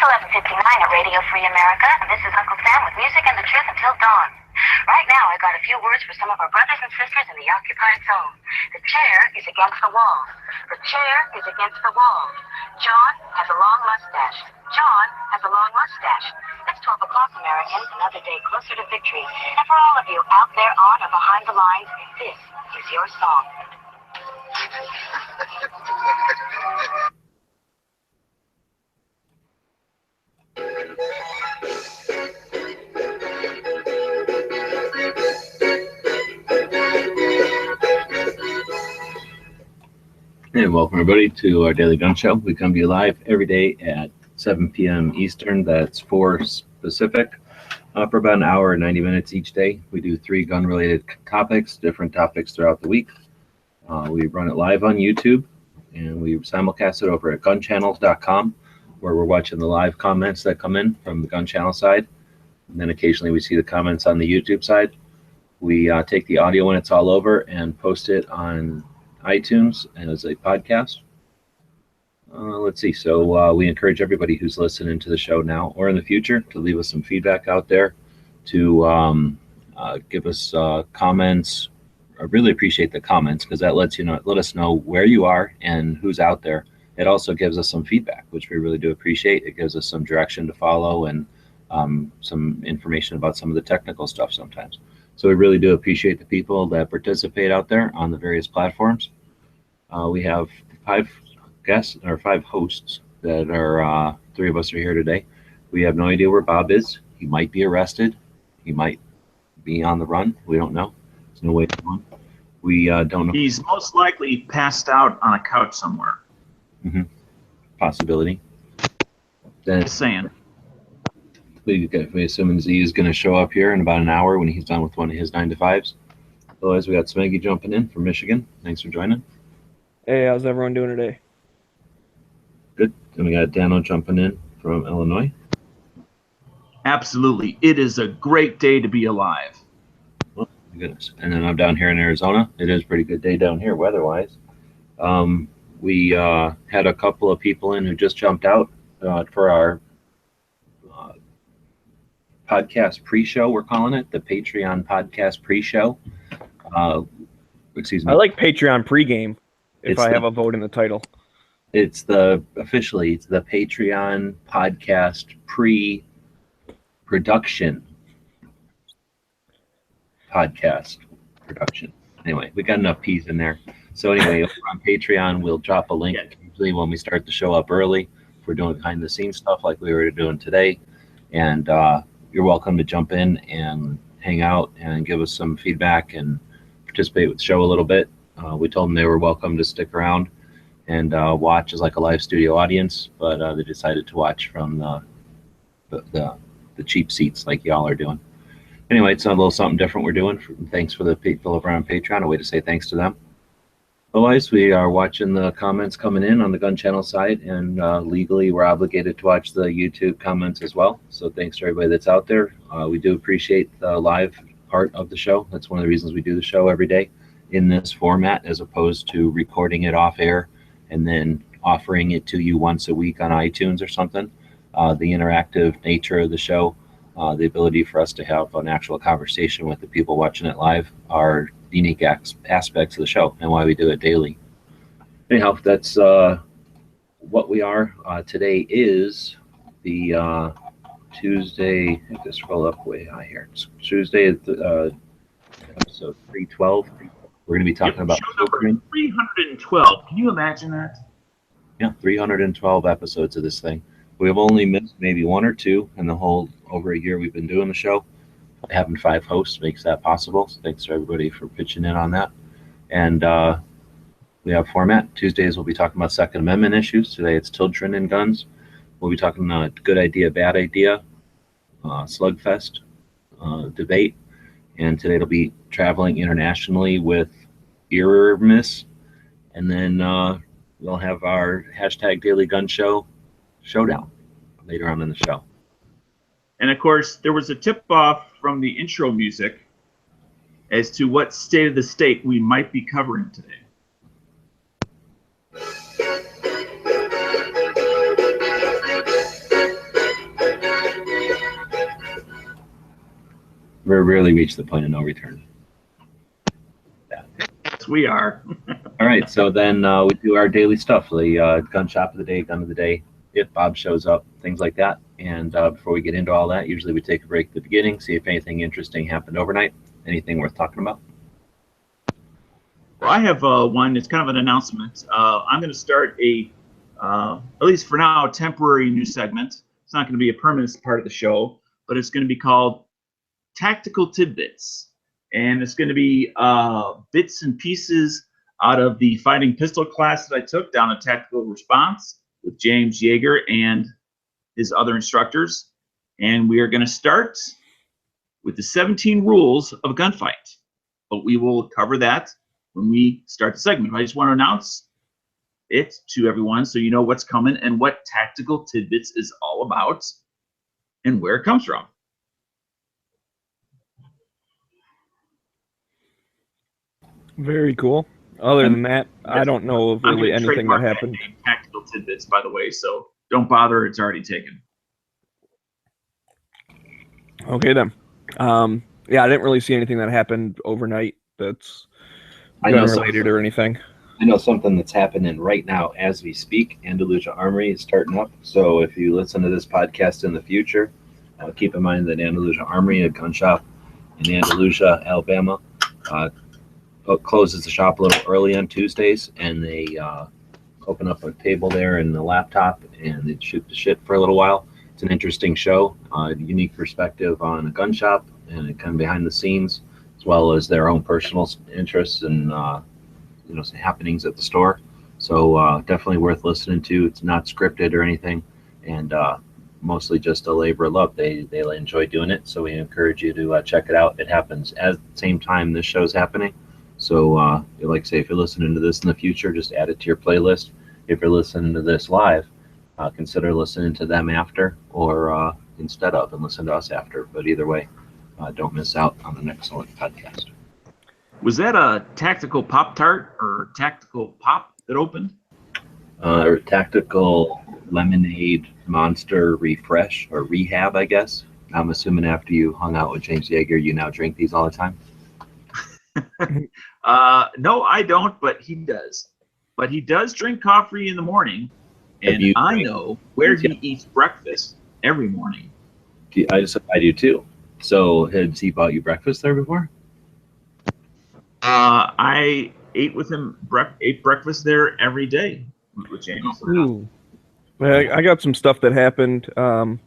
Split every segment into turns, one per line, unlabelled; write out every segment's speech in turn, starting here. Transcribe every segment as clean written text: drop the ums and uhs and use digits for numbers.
11:59 at Radio Free America, and this is Uncle Sam with music and the truth until dawn. Right now, I got a few words for some of our brothers and sisters in the occupied zone. The chair is against the wall. The chair is against the wall. John has a long mustache. John has a long mustache. It's 12 o'clock, Americans, another day closer to victory. And for all of you out there on or behind the lines, this is your song.
And welcome everybody to our daily gun show. We come to you live every day at 7 p.m. Eastern. That's 4 Pacific. For about an hour and 90 minutes each day. We do 3 gun-related topics, different topics throughout the week. We run it live on YouTube, and we simulcast it over at gunchannels.com, where we're watching the live comments that come in from the gun channel side. And then occasionally we see the comments on the YouTube side. We take the audio when it's all over and post it on iTunes as a podcast. Let's see. So we encourage everybody who's listening to the show now or in the future to leave us some feedback out there, to give us comments. I really appreciate the comments because that let us know where you are and who's out there. It also gives us some feedback, which we really do appreciate. It gives us some direction to follow and some information about some of the technical stuff sometimes. So we really do appreciate the people that participate out there on the various platforms. We have 5 guests or 5 hosts that are 3 of us are here today. We have no idea where Bob is. He might be arrested. He might be on the run. We don't know. There's no way to know. We don't know.
He's most likely passed out on a couch somewhere.
Mm-hmm. Possibility. Then,
Just saying.
We assume Z is going to show up here in about an hour when he's done with one of his 9 to 5s. Otherwise, we got Smeggy jumping in from Michigan. Thanks for joining.
Hey, how's everyone doing today?
Good. And we got Dano jumping in from Illinois.
Absolutely. It is a great day to be alive.
Oh, my goodness. And then I'm down here in Arizona. It is a pretty good day down here weather-wise. We had a couple of people in who just jumped out for our podcast pre-show, we're calling it, the Patreon podcast pre-show. Excuse me.
I like Patreon pregame if I have a vote in the title.
It's officially the Patreon podcast pre-production podcast production. Anyway, we got enough P's in there. So anyway, over on Patreon, we'll drop a link usually when we start the show up early. If we're doing behind the scenes stuff like we were doing today. And you're welcome to jump in and hang out and give us some feedback and participate with the show a little bit. We told them they were welcome to stick around and watch as like a live studio audience, but they decided to watch from the cheap seats like y'all are doing. Anyway, it's a little something different we're doing. Thanks for the people over on Patreon. A way to say thanks to them. Otherwise, we are watching the comments coming in on the gun channel side, and legally we're obligated to watch the YouTube comments as well. So thanks to everybody that's out there. We do appreciate the live part of the show. That's one of the reasons we do the show every day in this format, as opposed to recording it off air and then offering it to you once a week on iTunes or something. The interactive nature of the show, the ability for us to have an actual conversation with the people watching it live are unique aspects of the show and why we do it daily. Anyhow, that's what we are. Today is the Tuesday. I have to scroll up way high here. It's Tuesday, episode 312. We're going to be talking about
show number 312. Can you imagine that?
Yeah, 312 episodes of this thing. We've only missed maybe 1 or 2 in the whole over a year we've been doing the show. Having 5 hosts makes that possible. So thanks to everybody for pitching in on that. And we have format. Tuesdays we'll be talking about Second Amendment issues. Today it's children and guns. We'll be talking good idea, bad idea, slugfest, debate. And today it'll be traveling internationally with Earmiss. And then we'll have our hashtag Daily Gun Show showdown later on in the show.
And of course, there was a tip-off from the intro music as to what state of the state we might be covering today.
really reached the point of no return.
Yes, we are.
All right, so then we do our daily stuff, the gun shop of the day, gun of the day, if Bob shows up, things like that. And before we get into all that, usually we take a break at the beginning, see if anything interesting happened overnight, anything worth talking about.
Well, I have one. It's kind of an announcement. I'm going to start at least for now, a temporary new segment. It's not going to be a permanent part of the show, but it's going to be called Tactical Tidbits. And it's going to be bits and pieces out of the fighting pistol class that I took down at Tactical Response with James Yeager and his other instructors. And we are going to start with the 17 rules of a gunfight. But we will cover that when we start the segment. I just want to announce it to everyone so you know what's coming and what Tactical Tidbits is all about and where it comes from.
Very cool. Other than that, I don't know of really anything that happened.
Tactical Tidbits, by the way, so don't bother. It's already taken.
Okay, then. Yeah, I didn't really see anything that happened overnight that's gun-related or anything.
I know something that's happening right now as we speak. Andalusia Armory is starting up. So if you listen to this podcast in the future, keep in mind that Andalusia Armory, a gun shop in Andalusia, Alabama, closes the shop a little early on Tuesdays, and they open up a table there and a laptop, and they shoot the shit for a little while. It's an interesting show, unique perspective on a gun shop and kind of behind the scenes, as well as their own personal interests and some happenings at the store. So definitely worth listening to. It's not scripted or anything, and mostly just a labor of love. They enjoy doing it, so we encourage you to check it out. It happens at the same time this show's happening. So like I say, if you're listening to this in the future, just add it to your playlist. If you're listening to this live, consider listening to them after or instead of, and listen to us after. But either way, don't miss out on an excellent podcast.
Was that a Tactical Pop-Tart or Tactical Pop that opened?
Tactical Lemonade Monster Refresh or Rehab, I guess. I'm assuming after you hung out with James Yeager, you now drink these all the time?
No, I don't, but he does. But he does drink coffee in the morning, and I know where he eats breakfast every morning.
I do too. So has he bought you breakfast there before?
I ate with him, ate breakfast there every day with James.
Ooh. I got some stuff that happened. Artisan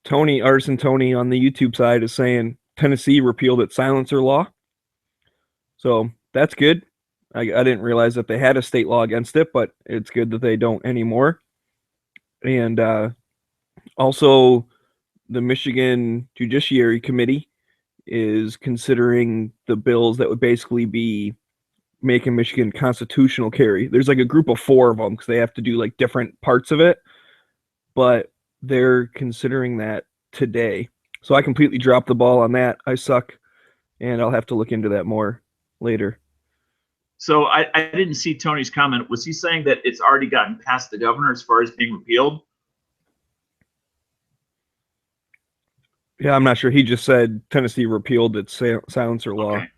Tony on the YouTube side is saying Tennessee repealed its silencer law. So that's good. I didn't realize that they had a state law against it, but it's good that they don't anymore. And also, the Michigan Judiciary Committee is considering the bills that would basically be making Michigan constitutional carry. There's like a group of 4 of them because they have to do like different parts of it, but they're considering that today. So I completely dropped the ball on that. I suck, and I'll have to look into that more later.
So I didn't see Tony's comment. Was he saying that it's already gotten past the governor as far as being repealed?
Yeah, I'm not sure. He just said Tennessee repealed its silencer law.
Okay.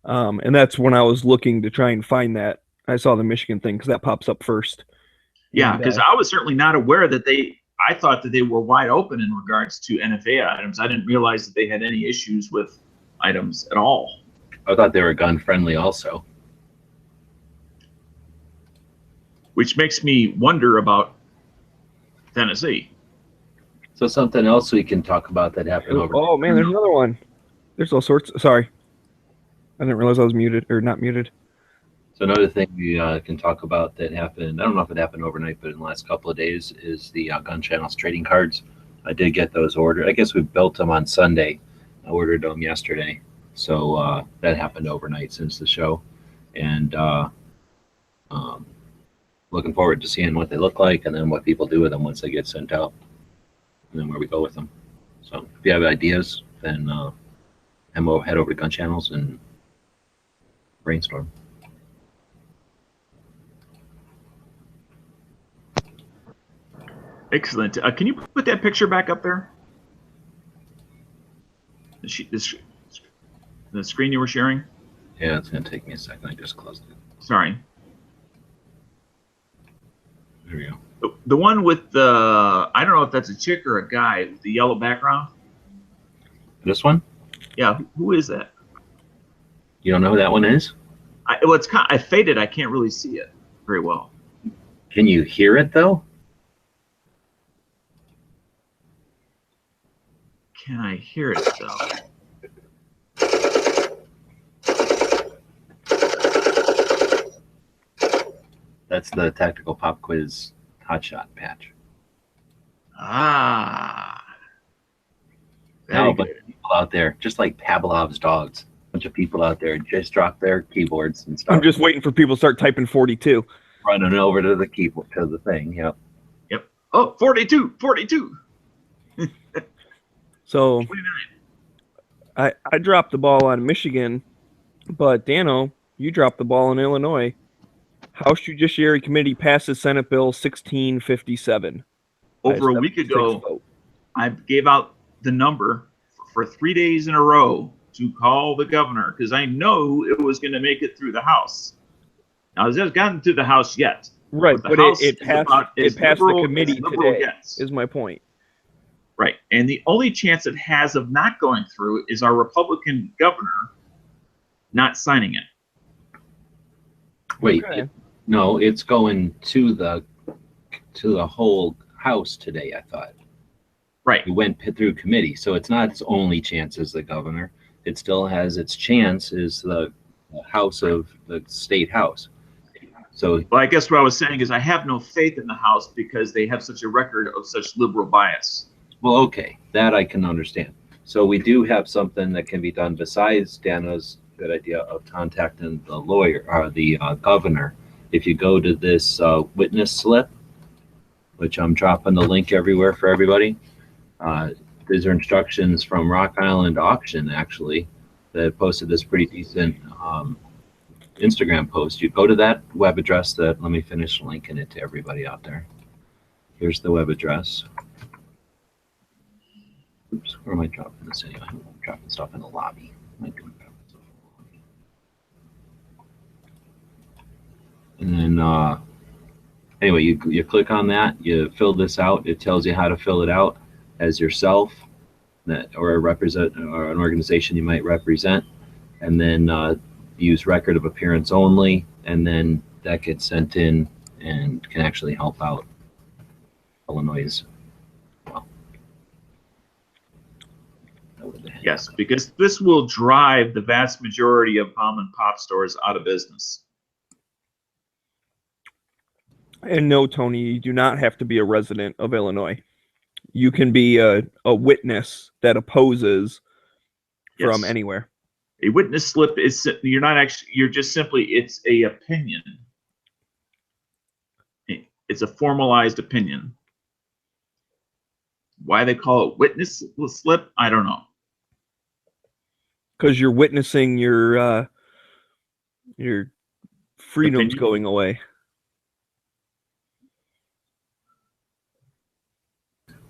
And that's when I was looking to try and find that. I saw the Michigan thing because that pops up first.
Yeah, because I was certainly not aware that I thought that they were wide open in regards to NFA items. I didn't realize that they had any issues with items at all.
I thought they were gun friendly also.
Which makes me wonder about Tennessee.
So something else we can talk about that happened over.
Oh man, there's another one. There's all sorts. Sorry, I didn't realize I was muted or not muted.
So another thing we can talk about that happened, I don't know if it happened overnight, but in the last couple of days, is the Gun Channel's trading cards. I did get those ordered. I guess we built them on Sunday. I ordered them yesterday. So that happened overnight since the show. And looking forward to seeing what they look like and then what people do with them once they get sent out. And then where we go with them. So if you have ideas, then head over to Gun Channels and brainstorm. Excellent.
Can you put that picture back up there? the screen you were sharing?
Yeah, it's gonna take me a second. I just closed it.
Sorry.
There we go.
The one with the, I don't know if that's a chick or a guy with the yellow background.
This one?
Yeah, who is that?
You don't know who that one is?
Well, it's kind of, I faded. I can't really see it very well.
Can you hear it though?
Can I hear it though?
That's the Tactical Pop Quiz Hotshot patch.
Ah.
Now, but people out there, just like Pavlov's dogs, a bunch of people out there just drop their keyboards and stuff.
I'm just waiting for people to start typing 42.
Running over to the keyboard, to the thing. Yep.
Yep. Oh, 42, 42.
So
29.
I dropped the ball on Michigan, but Dano, you dropped the ball in Illinois. House Judiciary Committee passes Senate Bill 1657.
Over a week ago, I gave out the number for 3 days in a row to call the governor because I know it was going to make it through the House. Now, it hasn't gotten to the House yet.
Right, but it passed the committee today,
gets.
is my point.
Right, and the only chance it has of not going through is our Republican governor not signing it.
Wait,
Okay.
no, it's going to the whole House today, I thought.
Right.
It went through committee, so it's not its only chance as the governor. It still has its chance as the House of the state House. So,
Well, I guess what I was saying is I have no faith in the House because they have such a record of such liberal bias.
well, okay, that I can understand. So we do have something that can be done besides Dana's good idea of contacting the lawyer or the governor. If you go to this witness slip, which I'm dropping the link everywhere for everybody, these are instructions from Rock Island Auction, actually, that posted this pretty decent Instagram post. You go to that web address that, let me finish linking it to everybody out there. Here's the web address. Oops, where am I dropping this anyway? I'm dropping stuff in the lobby. And then, anyway, you click on that, you fill this out. It tells you how to fill it out as yourself, or an organization you might represent, and then use record of appearance only, and then that gets sent in and can actually help out Illinois.
Yes, because this will drive the vast majority of mom and pop stores out of business.
And no, Tony, you do not have to be a resident of Illinois. You can be a witness that opposes from
Yes.
anywhere.
A witness slip is, you're not actually, you're just simply, it's a opinion. It's a formalized opinion. Why they call it witness slip, I don't know.
Because you're witnessing your freedoms
Opinion?
going away.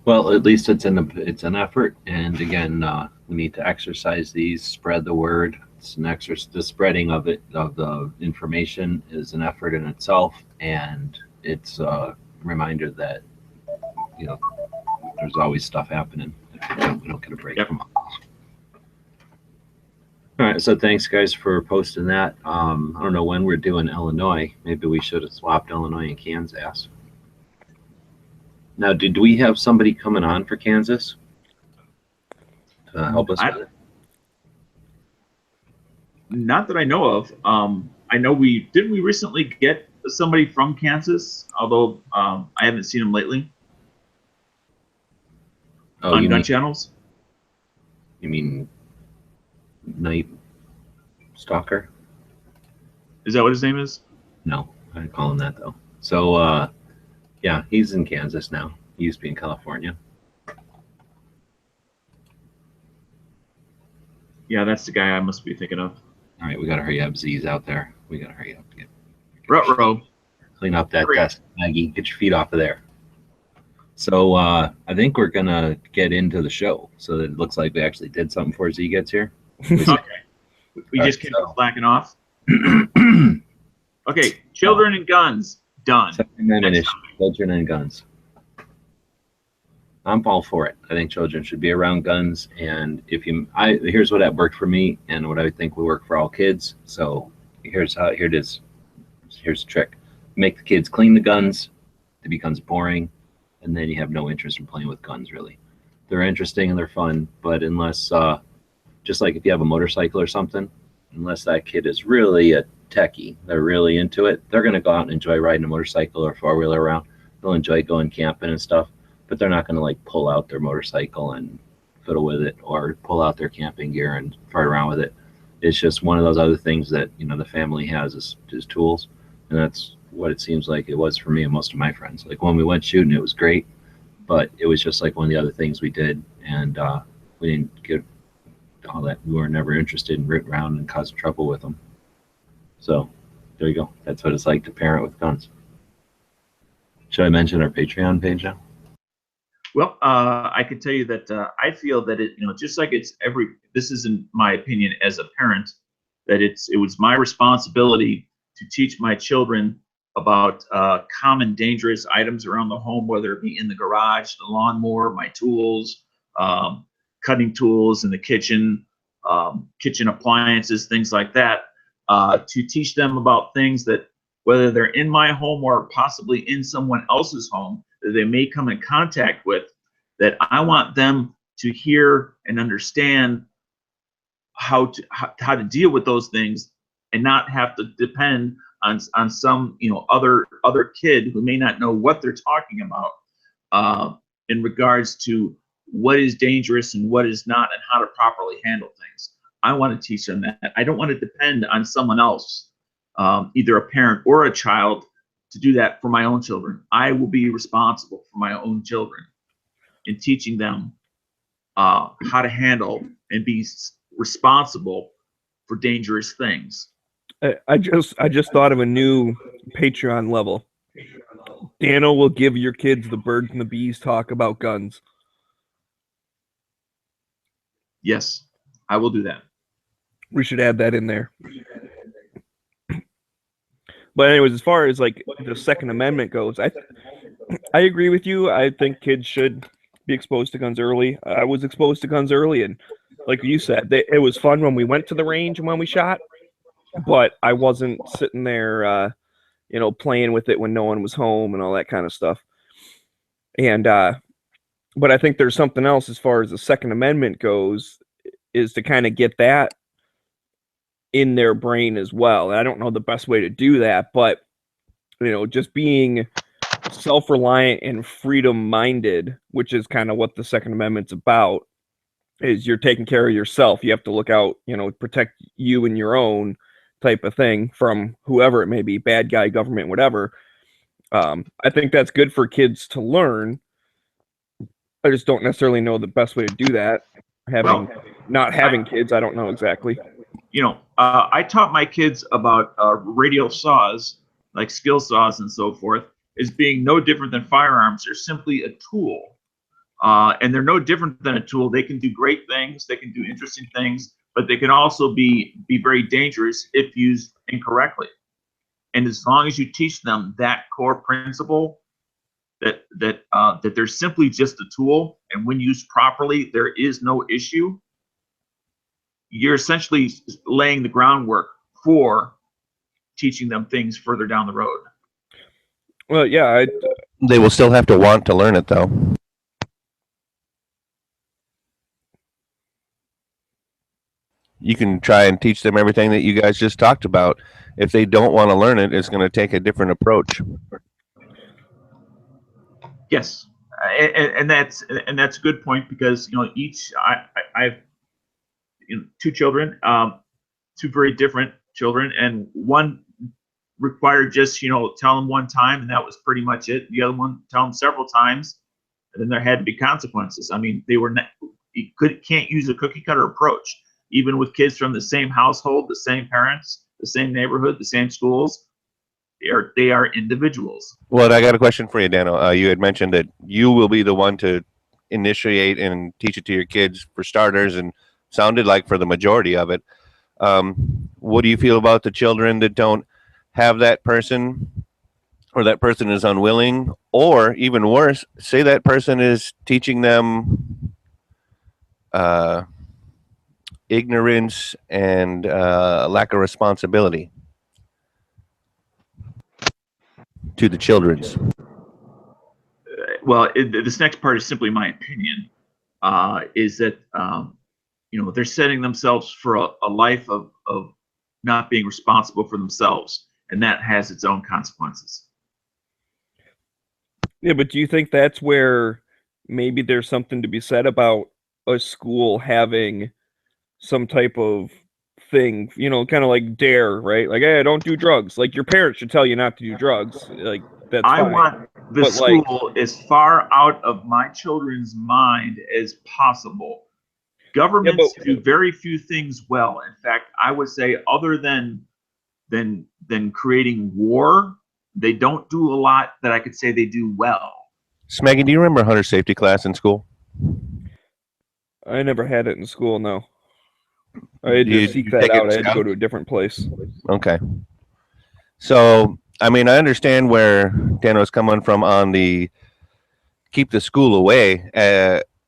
Well, at least it's an effort, and again, we need to exercise these, spread the word. It's an the spreading of the information is an effort in itself, and it's a reminder that there's always stuff happening. We don't get a break from it. All right, so thanks guys for posting that. I don't know when we're doing Illinois. Maybe we should have swapped Illinois and Kansas. Now, did we have somebody coming on for Kansas to help us with it?
Not that I know of. I know we recently get somebody from Kansas, although I haven't seen him lately on gun channels.
You mean Night Stalker?
Is that what his name is?
No, I call him that though. So yeah, he's in Kansas now. He used to be in California.
Yeah, that's the guy I must be thinking of.
All right, we gotta hurry up. Z's out there. We gotta hurry up.
Ruh-roh.
Clean up that desk, Maggie. Get your feet off of there. So I think we're gonna get into the show, so that it looks like we actually did something before Z gets here.
Okay. We
All
just
right,
came
so-
slacking off. Okay, children and guns, done.
Second Amendment
Next
issue, children and guns. I'm all for it. I think children should be around guns, and here's what that worked for me, and what I think would work for all kids. So here it is. Here's the trick: make the kids clean the guns. It becomes boring, and then you have no interest in playing with guns. Really, they're interesting and they're fun, but unless just like if you have a motorcycle or something, unless that kid is really a techie, they're really into it, they're going to go out and enjoy riding a motorcycle or four-wheeler around. They'll enjoy going camping and stuff, but they're not going to like pull out their motorcycle and fiddle with it or pull out their camping gear and fart around with it. It's just one of those other things that, you know, the family has as tools, and that's what it seems like it was for me and most of my friends. Like when we went shooting, it was great, but it was just like one of the other things we did, and we didn't get all that. We were never interested in rooting around and causing trouble with them. So there you go. That's what it's like to parent with guns. Should I mention our Patreon page now?
Well, I can tell you that I feel that it, you know, just like this is in my opinion as a parent, that it was my responsibility to teach my children about common dangerous items around the home, whether it be in the garage, the lawnmower, my tools, cutting tools in the kitchen, kitchen appliances, things like that, to teach them about things that, whether they're in my home or possibly in someone else's home, that they may come in contact with, that I want them to hear and understand how to deal with those things, and not have to depend on some, you know, other kid who may not know what they're talking about in regards to what is dangerous and what is not, and how to properly handle things. I want to teach them that. I don't want to depend on someone else, either a parent or a child, to do that for my own children. I will be responsible for my own children in teaching them how to handle and be responsible for dangerous things.
I just thought of a new Patreon level. Daniel will give your kids the birds and the bees talk about guns.
Yes, I will do that.
We should add that in there. But anyways, as far as like the Second Amendment goes, I agree with you. I think kids should be exposed to guns early. I was exposed to guns early, and like you said, it was fun when we went to the range and when we shot. But I wasn't sitting there, you know, playing with it when no one was home and all that kind of stuff. And but I think there's something else as far as the Second Amendment goes, is to kind of get that in their brain as well. And I don't know the best way to do that, but you know, just being self-reliant and freedom-minded, which is kind of what the Second Amendment's about, is you're taking care of yourself. You have to look out, you know, protect you and your own type of thing from whoever it may be, bad guy, government, whatever. I think that's good for kids to learn. I just don't necessarily know the best way to do that. Not having kids, I don't know exactly.
You know, I taught my kids about radial saws, like skill saws and so forth, as being no different than firearms. They're simply a tool. And they're no different than a tool. They can do great things, they can do interesting things, but they can also be very dangerous if used incorrectly. And as long as you teach them that core principle, that they're simply just a tool, and when used properly, there is no issue, you're essentially laying the groundwork for teaching them things further down the road.
Well, yeah,
They will still have to want to learn it, though. You can try and teach them everything that you guys just talked about. If they don't want to learn it, it's going to take a different approach.
Yes, and that's a good point, because, you know, I've two children, two very different children, and one required just, you know, tell them one time and that was pretty much it. The other one, tell them several times, and then there had to be consequences. I mean, you can't use a cookie cutter approach, even with kids from the same household, the same parents, the same neighborhood, the same schools. They are individuals.
Well, I got a question for you, Dano. You had mentioned that you will be the one to initiate and teach it to your kids for starters, and sounded like for the majority of it. What do you feel about the children that don't have that person, or that person is unwilling, or even worse, say that person is teaching them ignorance and lack of responsibility to the children's?
Well, this next part is simply my opinion. Is that they're setting themselves for a life of not being responsible for themselves, and that has its own consequences.
Yeah, but do you think that's where maybe there's something to be said about a school having some type of thing, kind of like dare, right? Like, hey, don't do drugs. Like, your parents should tell you not to do drugs. Like, that's
I
fine.
want the
But, like,
school as far out of my children's mind as possible. Governments do very few things well. In fact, I would say, other than creating war, they don't do a lot that I could say they do well.
Smeggy, do you remember hunter safety class in school?
I never had it in school, no. I had to seek that out. I had to go to a different place.
Okay. So, I mean, I understand where Dano's coming from on the keep the school away.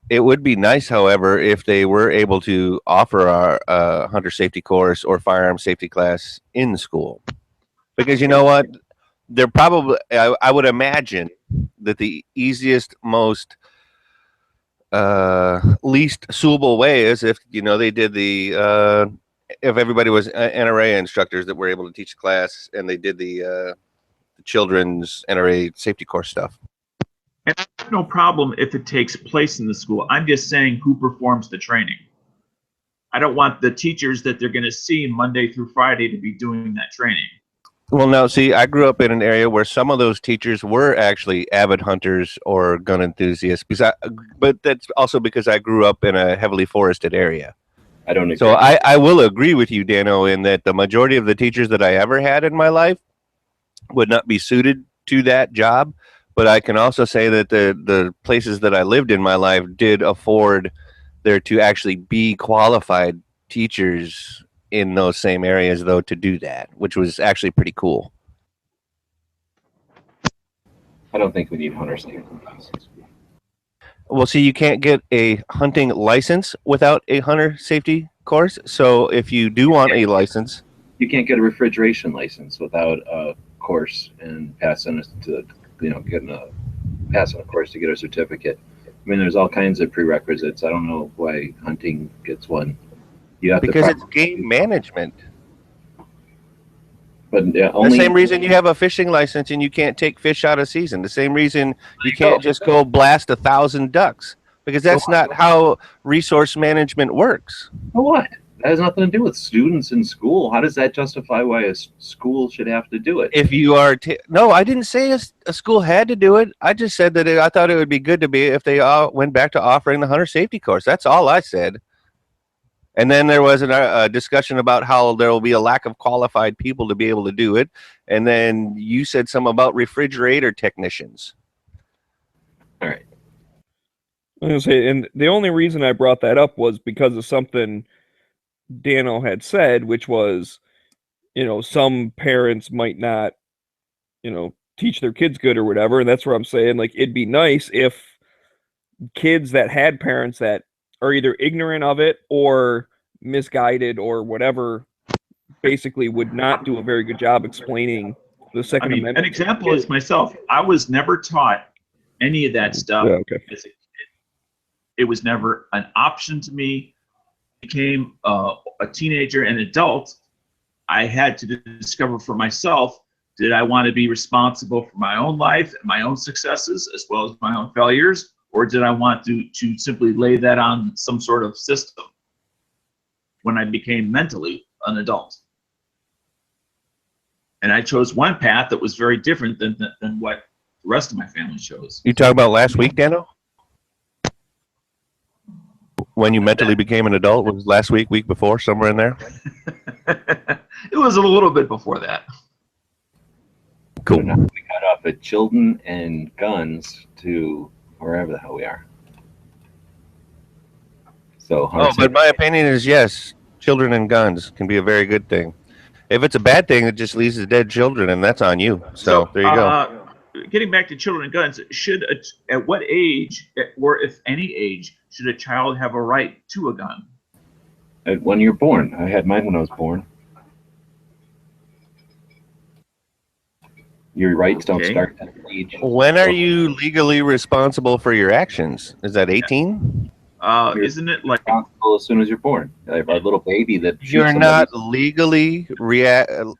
It would be nice, however, if they were able to offer our hunter safety course or firearm safety class in school. Because you know what? They're probably, I would imagine that the easiest, most least suable way is if, they did if everybody was NRA instructors that were able to teach the class, and they did the children's NRA safety course stuff.
And I have no problem if it takes place in the school. I'm just saying, who performs the training? I don't want the teachers that they're going to see Monday through Friday to be doing that training.
Well, now, see, I grew up in an area where some of those teachers were actually avid hunters or gun enthusiasts. But that's also because I grew up in a heavily forested area.
I don't agree.
So I will agree with you, Dano, in that the majority of the teachers that I ever had in my life would not be suited to that job. But I can also say that the places that I lived in my life did afford there to actually be qualified teachers in those same areas, though, to do that, which was actually pretty cool.
I don't think we need hunter safety classes.
Well, see, you can't get a hunting license without a hunter safety course. So if you do want a license,
you can't get a refrigeration license without a course and passing passing a course to get a certificate. I mean, there's all kinds of prerequisites. I don't know why hunting gets one. You have
because it's game management.
But
the same reason you have a fishing license and you can't take fish out of season. The same reason you can't just go blast 1,000 ducks, because that's not how resource management works.
For what? That has nothing to do with students in school. How does that justify why a school should have to do it?
If you are, no, I didn't say a school had to do it. I just said that I thought it would be good to be if they all went back to offering the hunter safety course. That's all I said. And then there was a discussion about how there will be a lack of qualified people to be able to do it. And then you said something about refrigerator technicians.
All right.
I was going to say, and the only reason I brought that up was because of something Dano had said, which was, some parents might not, teach their kids good or whatever. And that's where I'm saying, like, it'd be nice if kids that had parents that are either ignorant of it or misguided or whatever, basically would not do a very good job explaining the Second Amendment.
An example is myself. I was never taught any of that stuff as a kid. It was never an option to me. I became a teenager and adult. I had to discover for myself, did I want to be responsible for my own life and my own successes as well as my own failures? Or did I want to simply lay that on some sort of system when I became mentally an adult? And I chose one path that was very different than what the rest of my family chose.
You talking about last week, Dano? When you mentally became an adult? Was last week, week before, somewhere in there?
It was a little bit before that.
Cool.
Now we got off at children and guns to wherever the hell we are. So,
but my opinion is yes, children and guns can be a very good thing. If it's a bad thing, it just leads to dead children, and that's on you. So there you go.
Getting back to children and guns, at what age, or if any age, should a child have a right to a gun?
When you're born. I had mine when I was born. Your rights don't start at that age.
When are you legally responsible for your actions? Is that 18?
Isn't it like
responsible as soon as you're born? Like our little baby that
you're not legally
no.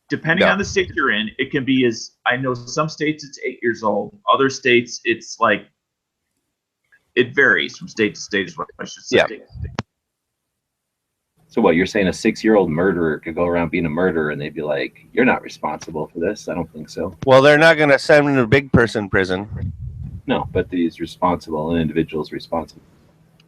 Depending on the state you're in, it can be as I know some states it's 8 years old. Other states it's like it varies from state to state is what I should say.
Yeah.
So what, you're saying a 6-year-old murderer could go around being a murderer and they'd be like, you're not responsible for this? I don't think so.
Well, they're not going to send him to a big person prison.
No, but he's responsible. An individual's responsible.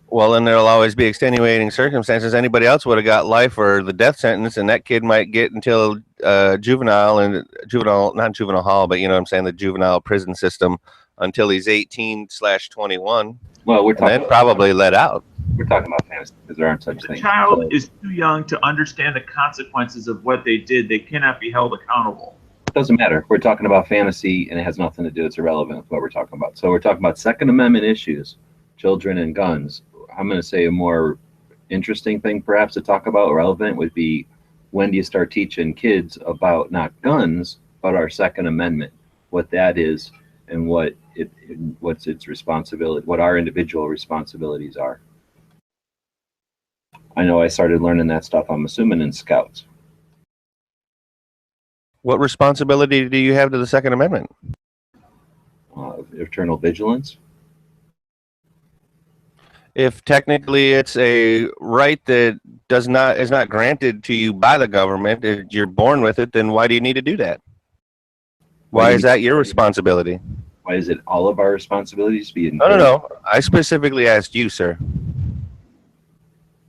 Well, then there'll always be extenuating circumstances. Anybody else would have got life or the death sentence, and that kid might get until not juvenile hall, but you know what I'm saying, the juvenile prison system until he's 18/21.
Well, we're talking
then probably let out.
We're talking about fantasy because there aren't such
The
things.
child is too young to understand the consequences of what they did. They cannot be held accountable.
It doesn't matter. We're talking about fantasy, and it has nothing to do. It's irrelevant with what we're talking about. So we're talking about Second Amendment issues, children and guns. I'm going to say a more interesting thing, perhaps, to talk about, relevant, would be when do you start teaching kids about not guns, but our Second Amendment, what that is, and what's its responsibility, what our individual responsibilities are. I know I started learning that stuff, I'm assuming, in Scouts.
What responsibility do you have to the Second Amendment?
Eternal vigilance.
If technically it's a right that is not granted to you by the government, if you're born with it, then why do you need to do that? Why is that your responsibility?
Why is it all of our responsibilities to be in?
No. I specifically asked you, sir.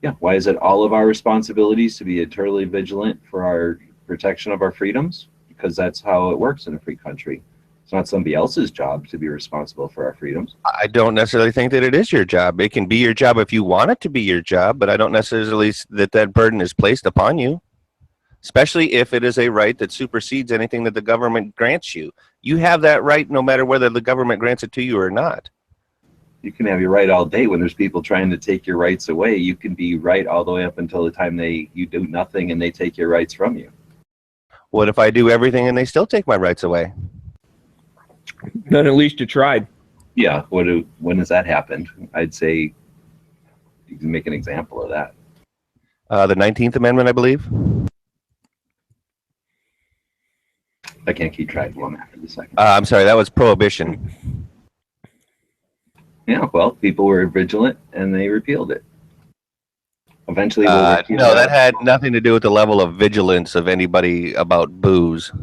Yeah. Why is it all of our responsibilities to be eternally vigilant for our protection of our freedoms? Because that's how it works in a free country. It's not somebody else's job to be responsible for our freedoms.
I don't necessarily think that it is your job. It can be your job if you want it to be your job, but I don't necessarily that burden is placed upon you, especially if it is a right that supersedes anything that the government grants you. You have that right no matter whether the government grants it to you or not.
You can have your right all day when there's people trying to take your rights away. You can be right all the way up until the time you do nothing and they take your rights from you.
What if I do everything and they still take my rights away?
Then at least you tried.
Yeah. When has that happened? I'd say you can make an example of that.
The 19th Amendment, I believe.
I can't keep track of one after the second.
I'm sorry, that was prohibition.
Yeah, well, people were vigilant and they repealed it. Eventually,
no, that had nothing to do with the level of vigilance of anybody about booze.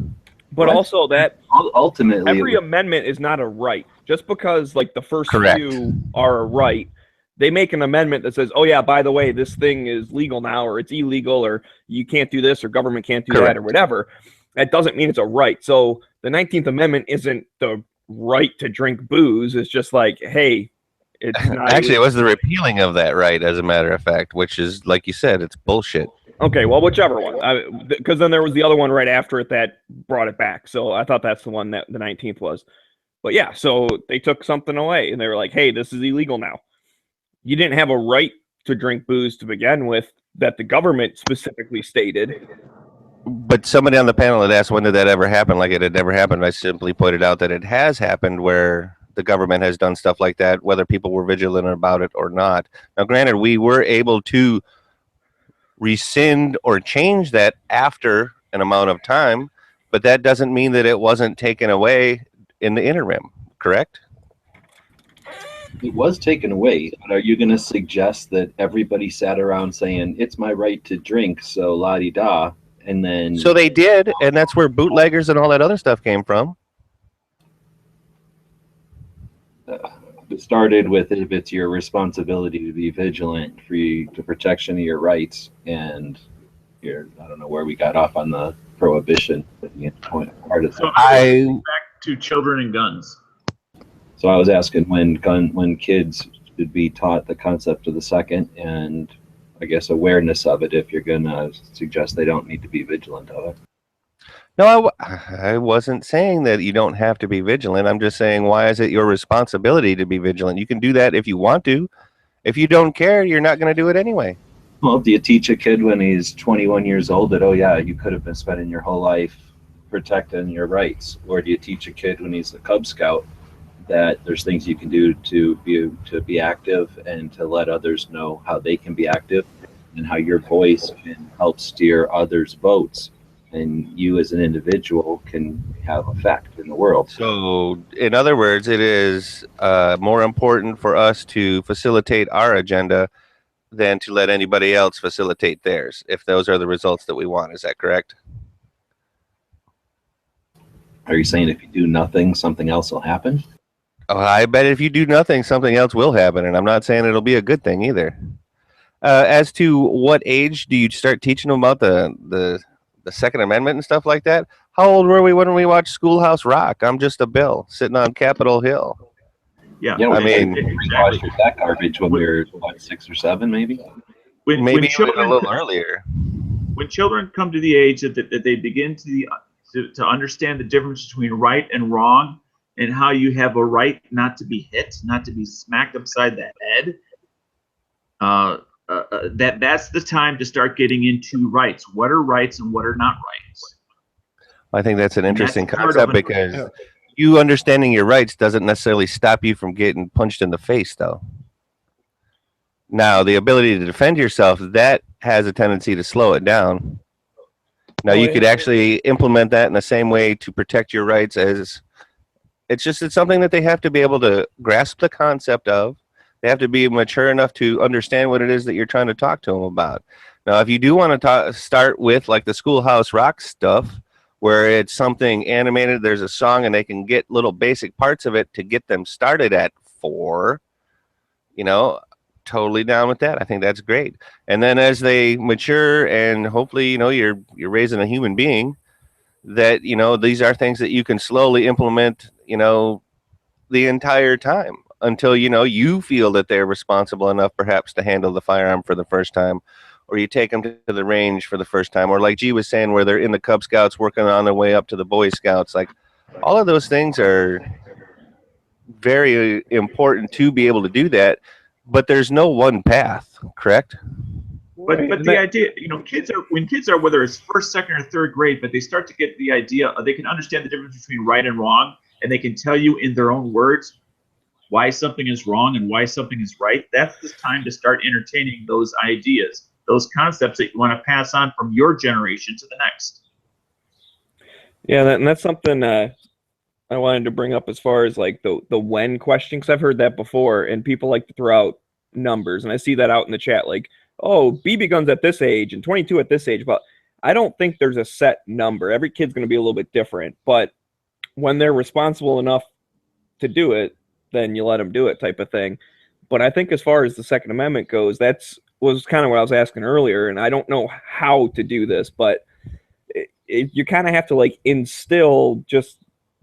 But also that
ultimately
every amendment is not a right. Just because like the first
Correct.
few are a right, they make an amendment that says, oh yeah, by the way, this thing is legal now, or it's illegal, or you can't do this, or government can't do that, or whatever. That doesn't mean it's a right. So the 19th Amendment isn't the right to drink booze. It's just like, hey, it's not
Actually, it was the repealing of that right, as a matter of fact, which is, like you said, it's bullshit.
Okay, well, whichever one. Because then there was the other one right after it that brought it back. So I thought that's the one that the 19th was. But yeah, so they took something away, and they were like, hey, this is illegal now. You didn't have a right to drink booze to begin with that the government specifically stated.
But somebody on the panel had asked, when did that ever happen? Like it had never happened. I simply pointed out that it has happened where the government has done stuff like that, whether people were vigilant about it or not. Now, granted, we were able to rescind or change that after an amount of time, but that doesn't mean that it wasn't taken away in the interim, correct?
It was taken away, but are you going to suggest that everybody sat around saying, it's my right to drink, so la-di-da, and then...
So they did, and that's where bootleggers and all that other stuff came from.
It started with, if it's your responsibility to be vigilant for the protection of your rights, and I don't know where we got off on the prohibition. Part of
So
I
back to children and guns.
So I was asking when kids should be taught the concept of the second and I guess awareness of it if you're gonna suggest they don't need to be vigilant of it.
No, I wasn't saying that you don't have to be vigilant. I'm just saying, why is it your responsibility to be vigilant? You can do that if you want to. If you don't care, you're not going to do it anyway.
Well, do you teach a kid when he's 21 years old that, oh yeah, you could have been spending your whole life protecting your rights? Or do you teach a kid when he's a Cub Scout that there's things you can do to be active and to let others know how they can be active and how your voice can help steer others' votes? And you as an individual can have effect in the world.
So, in other words, it is more important for us to facilitate our agenda than to let anybody else facilitate theirs, if those are the results that we want. Is that correct?
Are you saying if you do nothing, something else will happen?
Oh, I bet if you do nothing, something else will happen, and I'm not saying it'll be a good thing either. As to what age do you start teaching them about the Second Amendment and stuff like that? How old were we when we watched Schoolhouse Rock? I'm just a bill sitting on Capitol Hill.
Yeah,
Yeah,
I mean,
exactly. That garbage when we were what, 6 or 7, maybe.
Maybe
children,
a little earlier.
when children come to the age that they begin to understand the difference between right and wrong, and how you have a right not to be hit, not to be smacked upside the head, that's the time to start getting into rights. What are rights and what are not rights?
I think that's an interesting
That's part
concept
of
because you understanding your rights doesn't necessarily stop you from getting punched in the face, though. Now, the ability to defend yourself, that has a tendency to slow it down. Now, you could actually implement that in the same way to protect your rights as it's something that they have to be able to grasp the concept of. They have to be mature enough to understand what it is that you're trying to talk to them about. Now, if you do want to start with like the Schoolhouse Rock stuff, where it's something animated, there's a song, and they can get little basic parts of it to get them started at 4, totally down with that. I think that's great. And then as they mature and hopefully, you're raising a human being that, these are things that you can slowly implement, the entire time until, you feel that they're responsible enough perhaps to handle the firearm for the first time, or you take them to the range for the first time, or like G was saying, where they're in the Cub Scouts working on their way up to the Boy Scouts. Like all of those things are very important to be able to do that, but there's no one path, correct?
But the idea, when kids are, whether it's first, second, or third grade, but they start to get the idea, they can understand the difference between right and wrong, and they can tell you in their own words why something is wrong and why something is right. That's the time to start entertaining those ideas, those concepts that you want to pass on from your generation to the next.
Yeah, and that's something I wanted to bring up as far as like the when question, because I've heard that before, and people like to throw out numbers, and I see that out in the chat, like, oh, BB guns at this age and 22 at this age. But I don't think there's a set number. Every kid's going to be a little bit different, but when they're responsible enough to do it, then you let them do it, type of thing. But I think as far as the Second Amendment goes, was kind of what I was asking earlier, and I don't know how to do this, but you kind of have to like instill just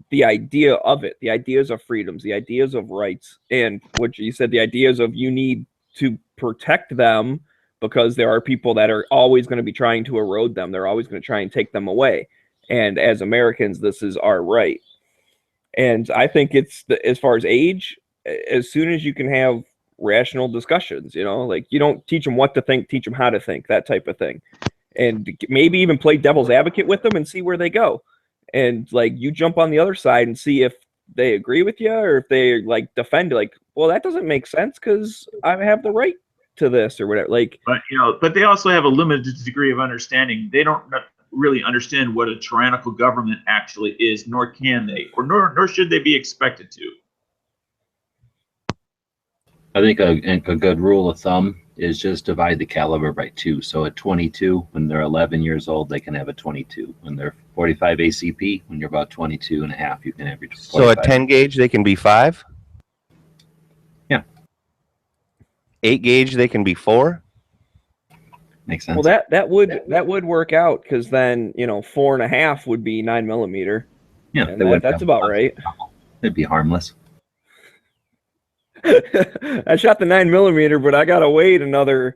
the idea of it, the ideas of freedoms, the ideas of rights, and what you said, the ideas of you need to protect them because there are people that are always going to be trying to erode them. They're always going to try and take them away. And as Americans, this is our right. And I think it's as far as age, as soon as you can have rational discussions, like you don't teach them what to think, teach them how to think, that type of thing. And maybe even play devil's advocate with them and see where they go. And like you jump on the other side and see if they agree with you or if they like defend, like, well, that doesn't make sense because I have the right to this or whatever. Like,
but they also have a limited degree of understanding. They don't really understand what a tyrannical government actually is, nor can they, nor should they be expected to.
I think a good rule of thumb is just divide the caliber by 2. So at 22, when they're 11 years old, they can have a 22. When they're 45 ACP, when you're about 22 and a half, you can have your 45.
So at 10 gauge, they can be 5?
Yeah.
8 gauge, they can be 4?
Makes sense.
Well, that would work out, because then 4.5 would be 9mm.
Yeah,
And
they would
that's
have
about
less
right.
trouble. It'd be harmless.
I shot the 9mm, but I gotta wait another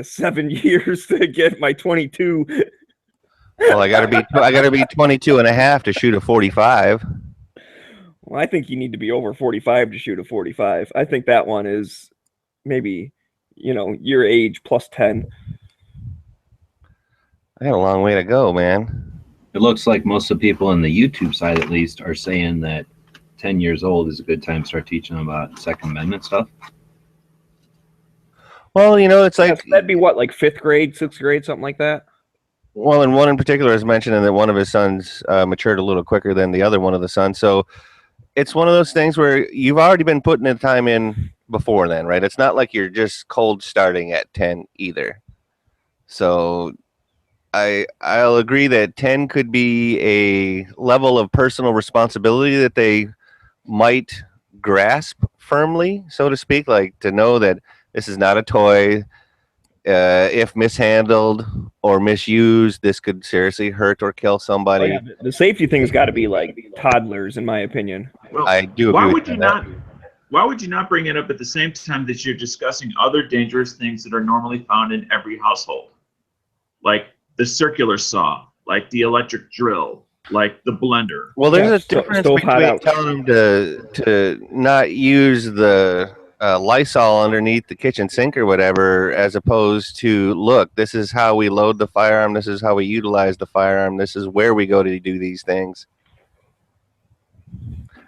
7 years to get my 22.
Well, I gotta be 22 and a half to shoot a 45.
Well, I think you need to be over 45 to shoot a 45. I think that one is maybe your age plus 10.
I got a long way to go, man.
It looks like most of the people on the YouTube side, at least, are saying that 10 years old is a good time to start teaching them about Second Amendment stuff.
Well, it's like
that'd be what, like 5th grade, 6th grade, something like that.
Well, and one in particular is mentioning that one of his sons matured a little quicker than the other one of the sons. So it's one of those things where you've already been putting the time in before then, right? It's not like you're just cold starting at 10 either. So I'll agree that 10 could be a level of personal responsibility that they might grasp firmly, so to speak, like to know that this is not a toy. If mishandled or misused, this could seriously hurt or kill somebody.
Oh, yeah, the safety thing's got to be like toddlers, in my opinion.
Well,
I do agree
why
with
would you
that.
why would you not bring it up at the same time that you're discussing other dangerous things that are normally found in every household, like the circular saw, like the electric drill, like the blender?
Well, there's
Yeah,
a difference
stove hot
between
out.
telling them to not use the Lysol underneath the kitchen sink or whatever, as opposed to, look, this is how we load the firearm, this is how we utilize the firearm, this is where we go to do these things.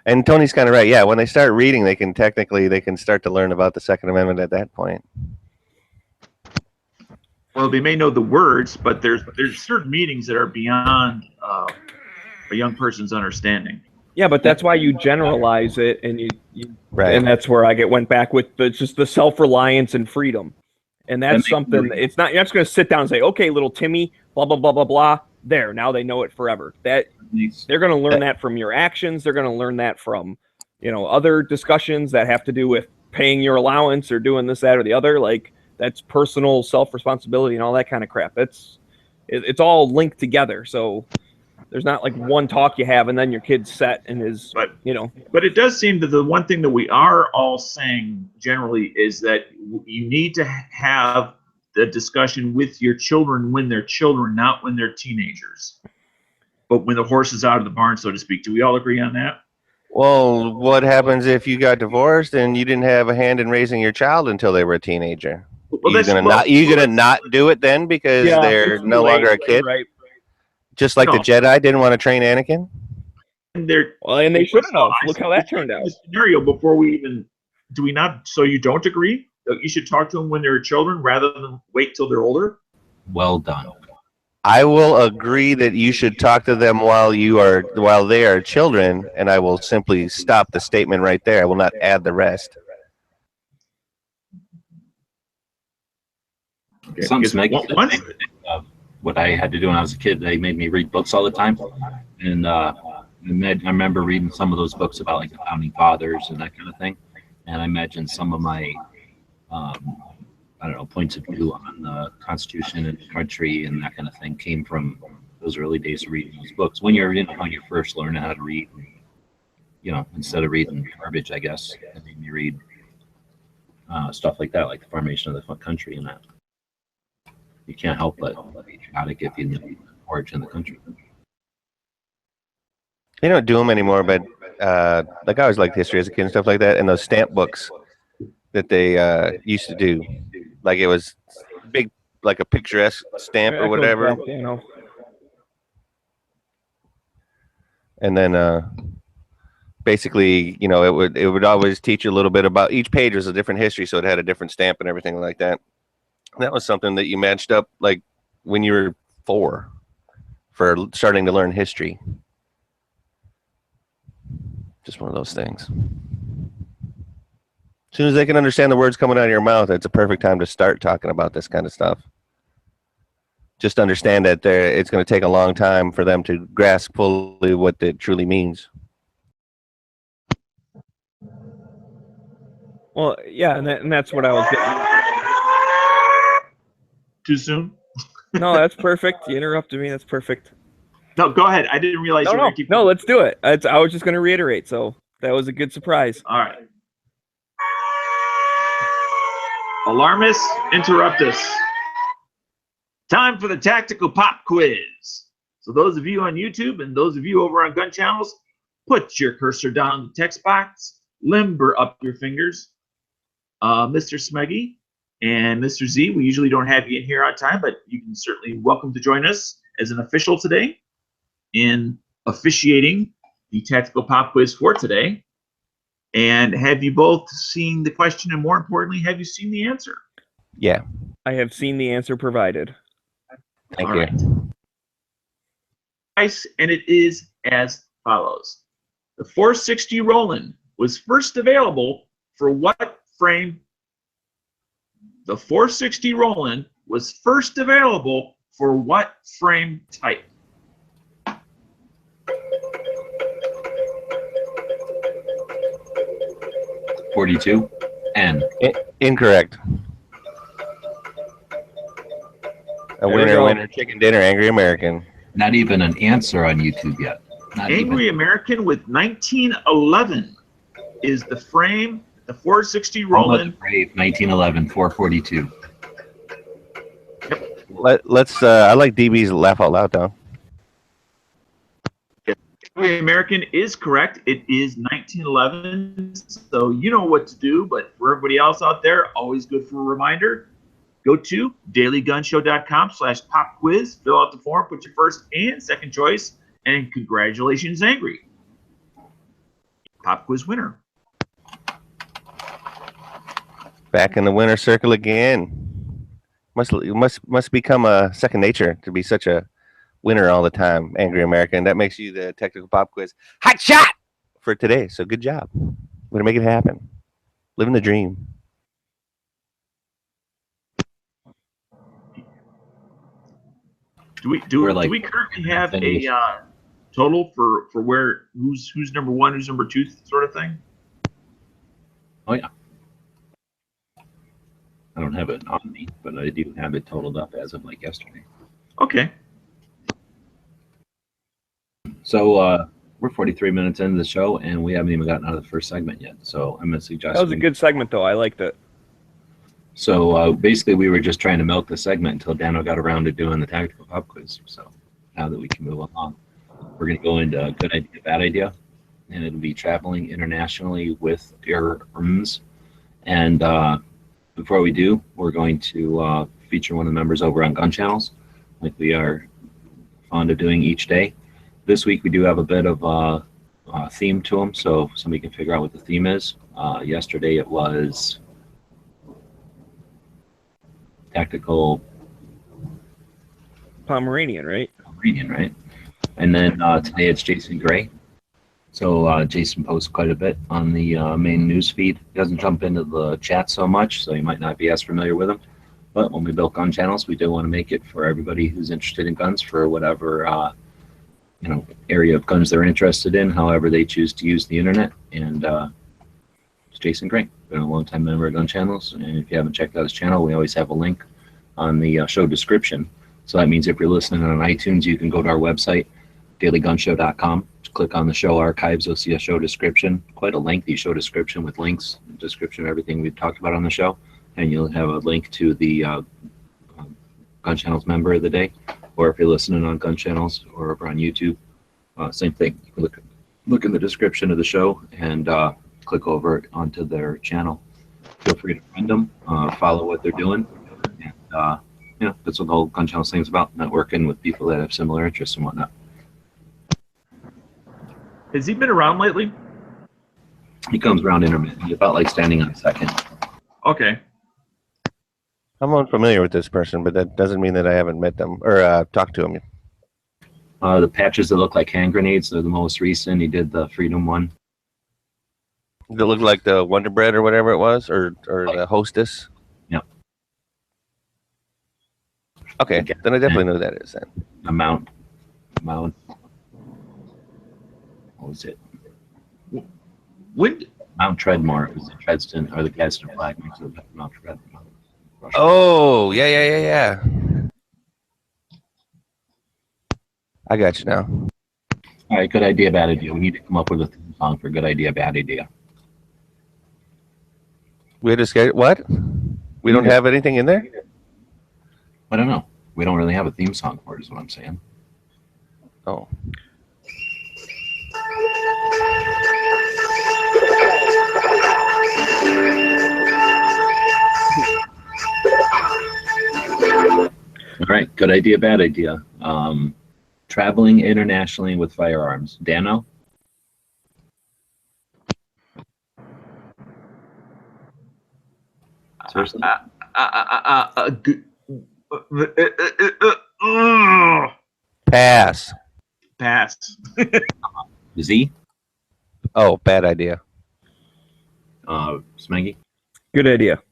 And Tony's kind of right. Yeah, when they start reading, they can start to learn about the Second Amendment at that point.
Well, they may know the words, but there's certain meanings that are beyond a young person's understanding.
Yeah, but that's why you generalize it, and you
Right.
and that's where I went back with just the self-reliance and freedom. And that's something, it's not, you're not just going to sit down and say, okay, little Timmy, blah, blah, blah, blah, blah. There, now they know it forever. They're going to learn that from your actions. They're going to learn that from, other discussions that have to do with paying your allowance or doing this, that, or the other. Like, that's personal self-responsibility and all that kind of crap. It's all linked together. So there's not like one talk you have and then your kid's set and is,
But it does seem that the one thing that we are all saying generally is that you need to have the discussion with your children when they're children, not when they're teenagers. But when the horse is out of the barn, so to speak. Do we all agree on that?
Well, what happens if you got divorced and you didn't have a hand in raising your child until they were a teenager?
Well,
You're gonna not do it then because they're no longer a kid?
Right.
Just like the Jedi didn't want to train Anakin?
And
they should have. Look how that turned out.
Scenario before we even do we not? So you don't agree that you should talk to them when they're children rather than wait till they're older?
Well done.
I will agree that you should talk to them while they are children, and I will simply stop the statement right there. I will not add the rest.
Something makes what I had to do when I was a kid. They made me read books all the time, and I remember reading some of those books about like the founding fathers and that kind of thing. And I imagine some of my, points of view on the Constitution and the country and that kind of thing came from those early days of reading those books. When you're first learning how to read, instead of reading garbage, I guess, it made me read stuff like that, like the formation of the country and that. You can't help but patriotic if you know the origin of the country.
They don't do them anymore, but like I always liked history as a kid and stuff like that, and those stamp books that they used to do, like it was big, like a picturesque stamp or whatever. And then basically, it would always teach you a little bit about each page was a different history, so it had a different stamp and everything like that. And that was something that you matched up like when you were 4 for starting to learn history. Just one of those things. As soon as they can understand the words coming out of your mouth, it's a perfect time to start talking about this kind of stuff. Just understand that it's going to take a long time for them to grasp fully what it truly means.
Well, yeah, and that's what I was getting at.
too soon?
No, that's perfect. You interrupted me. That's perfect.
No, go ahead. I didn't realize you were going to keep
No, let's do it. I was just going to reiterate. So that was a good surprise.
All right. Alarmists, interrupt us. Time for the tactical pop quiz. So those of you on YouTube and those of you over on Gun Channels, put your cursor down in the text box, limber up your fingers. Mr. Smeggy and Mr. Z, we usually don't have you in here on time, but you can certainly welcome to join us as an official today in officiating the tactical pop quiz for today. And have you both seen the question, and more importantly, have you seen the answer?
Yeah.
I have seen the answer provided.
Thank
All
you.
right. Nice, and it is as follows. The 460 Roland was first available for what frame? The 460 Roland was first available for what frame type?
.42 N.
Incorrect. A
we
winner,
go.
winner, chicken dinner, angry American.
Not even an answer on YouTube yet. Not
Angry
even.
American with 1911 is the frame. The 460
All but the
Roland.
Brave, 1911, 442.
Let's. I like DB's laugh out loud though.
Angry American is correct. It is 1911. So you know what to do. But for everybody else out there, always good for a reminder. Go to dailygunshow.com/pop quiz. Fill out the form. Put your first and second choice. And congratulations, Angry. Pop quiz winner.
Back in the winner circle again. Must become a second nature to be such a winner all the time, Angry American. That makes you the technical pop quiz hot shot for today. So good job. We're gonna make it happen. Living the dream.
Do we currently have a total for where who's number one, who's number two, sort of thing?
Oh yeah. I don't have it on me, but I do have it totaled up as of like yesterday.
Okay.
So we're 43 minutes into the show, and we haven't even gotten out of the first segment yet. So I'm going to suggest
That was a good segment, though. I liked it.
So basically, we were just trying to milk the segment until Dano got around to doing the tactical pop quiz. So now that we can move along, we're going to go into good idea, bad idea, and it'll be traveling internationally with firearms. And before we do, we're going to feature one of the members over on Gun Channels, like we are fond of doing each day. This week we do have a bit of a theme to them, so if somebody can figure out what the theme is. Yesterday it was tactical
Pomeranian, right?
Pomeranian, right? And then today it's Jason Gray. So Jason posts quite a bit on the main news feed. He doesn't jump into the chat so much, so you might not be as familiar with him. But when we built Gun Channels, we do want to make it for everybody who's interested in guns for whatever area of guns they're interested in, however they choose to use the internet. And it's Jason Gray, been a long-time member of Gun Channels. And if you haven't checked out his channel, we always have a link on the show description. So that means if you're listening on iTunes, you can go to our website, dailygunshow.com. Click on the show archives. You'll see a show description, quite a lengthy show description with links, description of everything we've talked about on the show. And you'll have a link to the Gun Channels member of the day. Or if you're listening on Gun Channels or over on YouTube, same thing. You can look in the description of the show and click over onto their channel. Feel free to friend them, follow what they're doing. And, that's what the whole Gun Channels thing is about, networking with people that have similar interests and whatnot.
Has he been around lately?
He comes around intermittently, about like standing on a second.
Okay.
I'm unfamiliar with this person, but that doesn't mean that I haven't met them or talked to him.
The patches that look like hand grenades, they're the most recent. He did the Freedom one.
That looked like the Wonder Bread or whatever it was, or the Hostess.
Yeah.
Okay, then I definitely know who that is. Then.
A mount. What was it?
When
Mount Treadmore. It was the Treadston or the Gadsden flag. Mount Treadmore.
Oh, yeah. I got you now.
All right, good idea, bad idea. We need to come up with a theme song for good idea, bad idea.
We just get what? We don't have anything in there?
I don't know. We don't really have a theme song for it, is what I'm saying.
Oh.
All right, good idea, bad idea. Traveling internationally with firearms. Dano? Seriously?
Pass.
Pass.
Z?
Oh, bad idea.
Smeggy?
Good idea.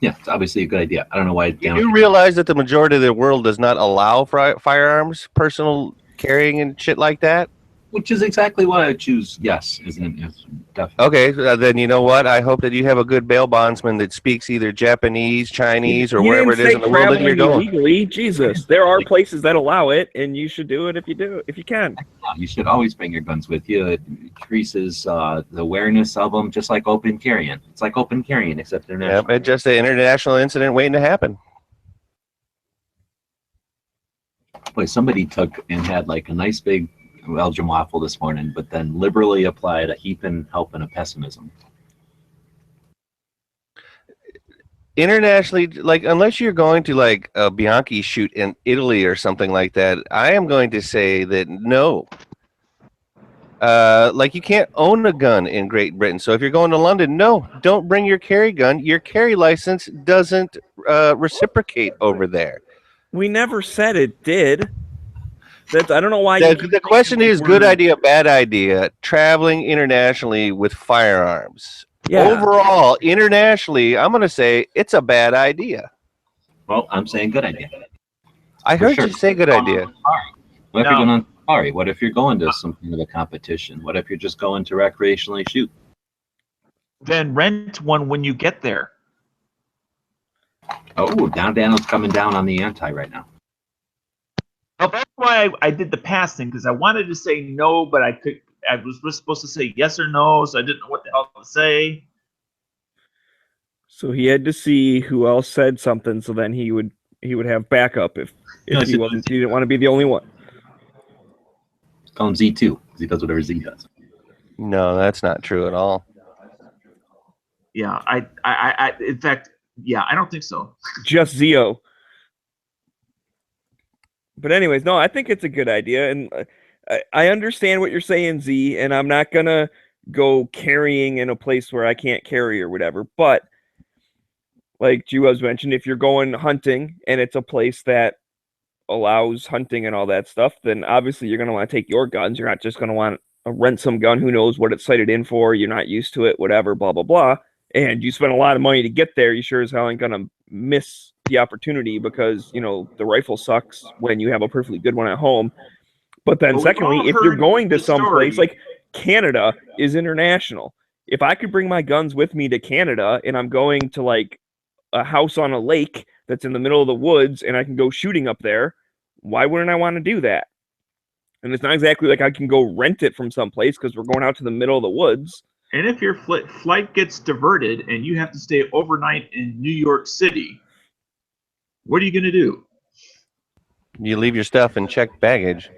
Yeah, it's obviously a good idea. I don't know why.
You realize that the majority of the world does not allow firearms, personal carrying and shit like that?
Which is exactly why I choose yes, isn't it? It's definitely.
Okay, then you know what? I hope that you have a good bail bondsman that speaks either Japanese, Chinese, or
You
wherever it
didn't
is
say
in the world that you're
traveling
going.
illegally. Jesus, there are places that allow it, and you should do it if you can.
You should always bring your guns with you. It increases the awareness of them, just like open carrying. It's like open carrying, except international.
Yep, it's just an international incident waiting to happen.
Boy, somebody took and had like a nice big Belgian waffle this morning, but then liberally applied a heaping help and a pessimism.
Internationally, like unless you're going to like a Bianchi shoot in Italy or something like that, I am going to say that no. Like you can't own a gun in Great Britain. So if you're going to London, no, don't bring your carry gun. Your carry license doesn't reciprocate over there.
We never said it did. I don't know why.
The question is good idea, bad idea. Traveling internationally with firearms.
Yeah.
Overall, internationally, I'm going to say it's a bad idea.
Well, I'm saying good idea.
I heard you say good idea.
What if you're going on safari? What if you're going to some kind of a competition? What if you're just going to recreationally shoot?
Then rent one when you get there.
Oh, Dano's coming down on the anti right now.
Well, that's why I did the pass thing, because I wanted to say no, but I was supposed to say yes or no, so I didn't know what the hell to say.
So he had to see who else said something, so then he would have backup if he didn't want to be the only one.
Call him Z2 because he does whatever Z does.
No, that's not true at all.
Yeah, I in fact, yeah, I don't think so.
Just Zio. But anyways, no, I think it's a good idea, and I understand what you're saying, Z, and I'm not gonna go carrying in a place where I can't carry or whatever. But like Juaz mentioned, if you're going hunting and it's a place that allows hunting and all that stuff, then obviously you're gonna want to take your guns. You're not just gonna want to rent some gun. Who knows what it's sighted in for? You're not used to it, whatever, blah blah blah. And you spend a lot of money to get there. You sure as hell ain't gonna miss the opportunity because the rifle sucks when you have a perfectly good one at home. But then secondly, if you're going to some place like Canada is international. If I could bring my guns with me to Canada and I'm going to like a house on a lake that's in the middle of the woods and I can go shooting up there, why wouldn't I want to do that? And it's not exactly like I can go rent it from someplace because we're going out to the middle of the woods.
And if your flight gets diverted and you have to stay overnight in New York City, what are you going to do?
You leave your stuff in checked baggage.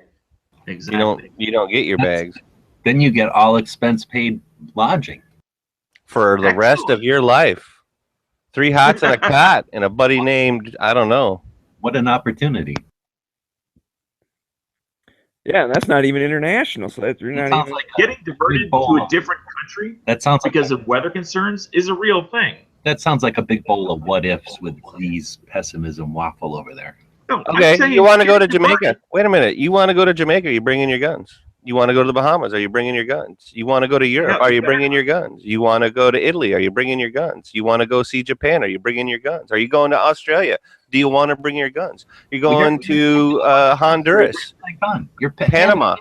Exactly.
You don't get your bags.
Then you get all expense paid lodging
for the rest of your life. 3 hots and a cot and a buddy named, I don't know.
What an opportunity.
Yeah, that's not even international. So that's not even
like
getting diverted to a different country.
That sounds
because of weather concerns is a real thing.
That sounds like a big bowl of what ifs with these pessimism waffle over there.
No,
okay, you want to go to Jamaica? Wait a minute. You want to go to Jamaica? You bring in your guns. You want to go to the Bahamas? Are you bringing your guns? You want to go to Europe? Are you bringing your guns? You want to go to Italy? Are you bringing your guns? You want to go see Japan? Are you bringing your guns? Are you going to Australia? Do you want to bring your guns? You're going to Honduras?
You're
Panama?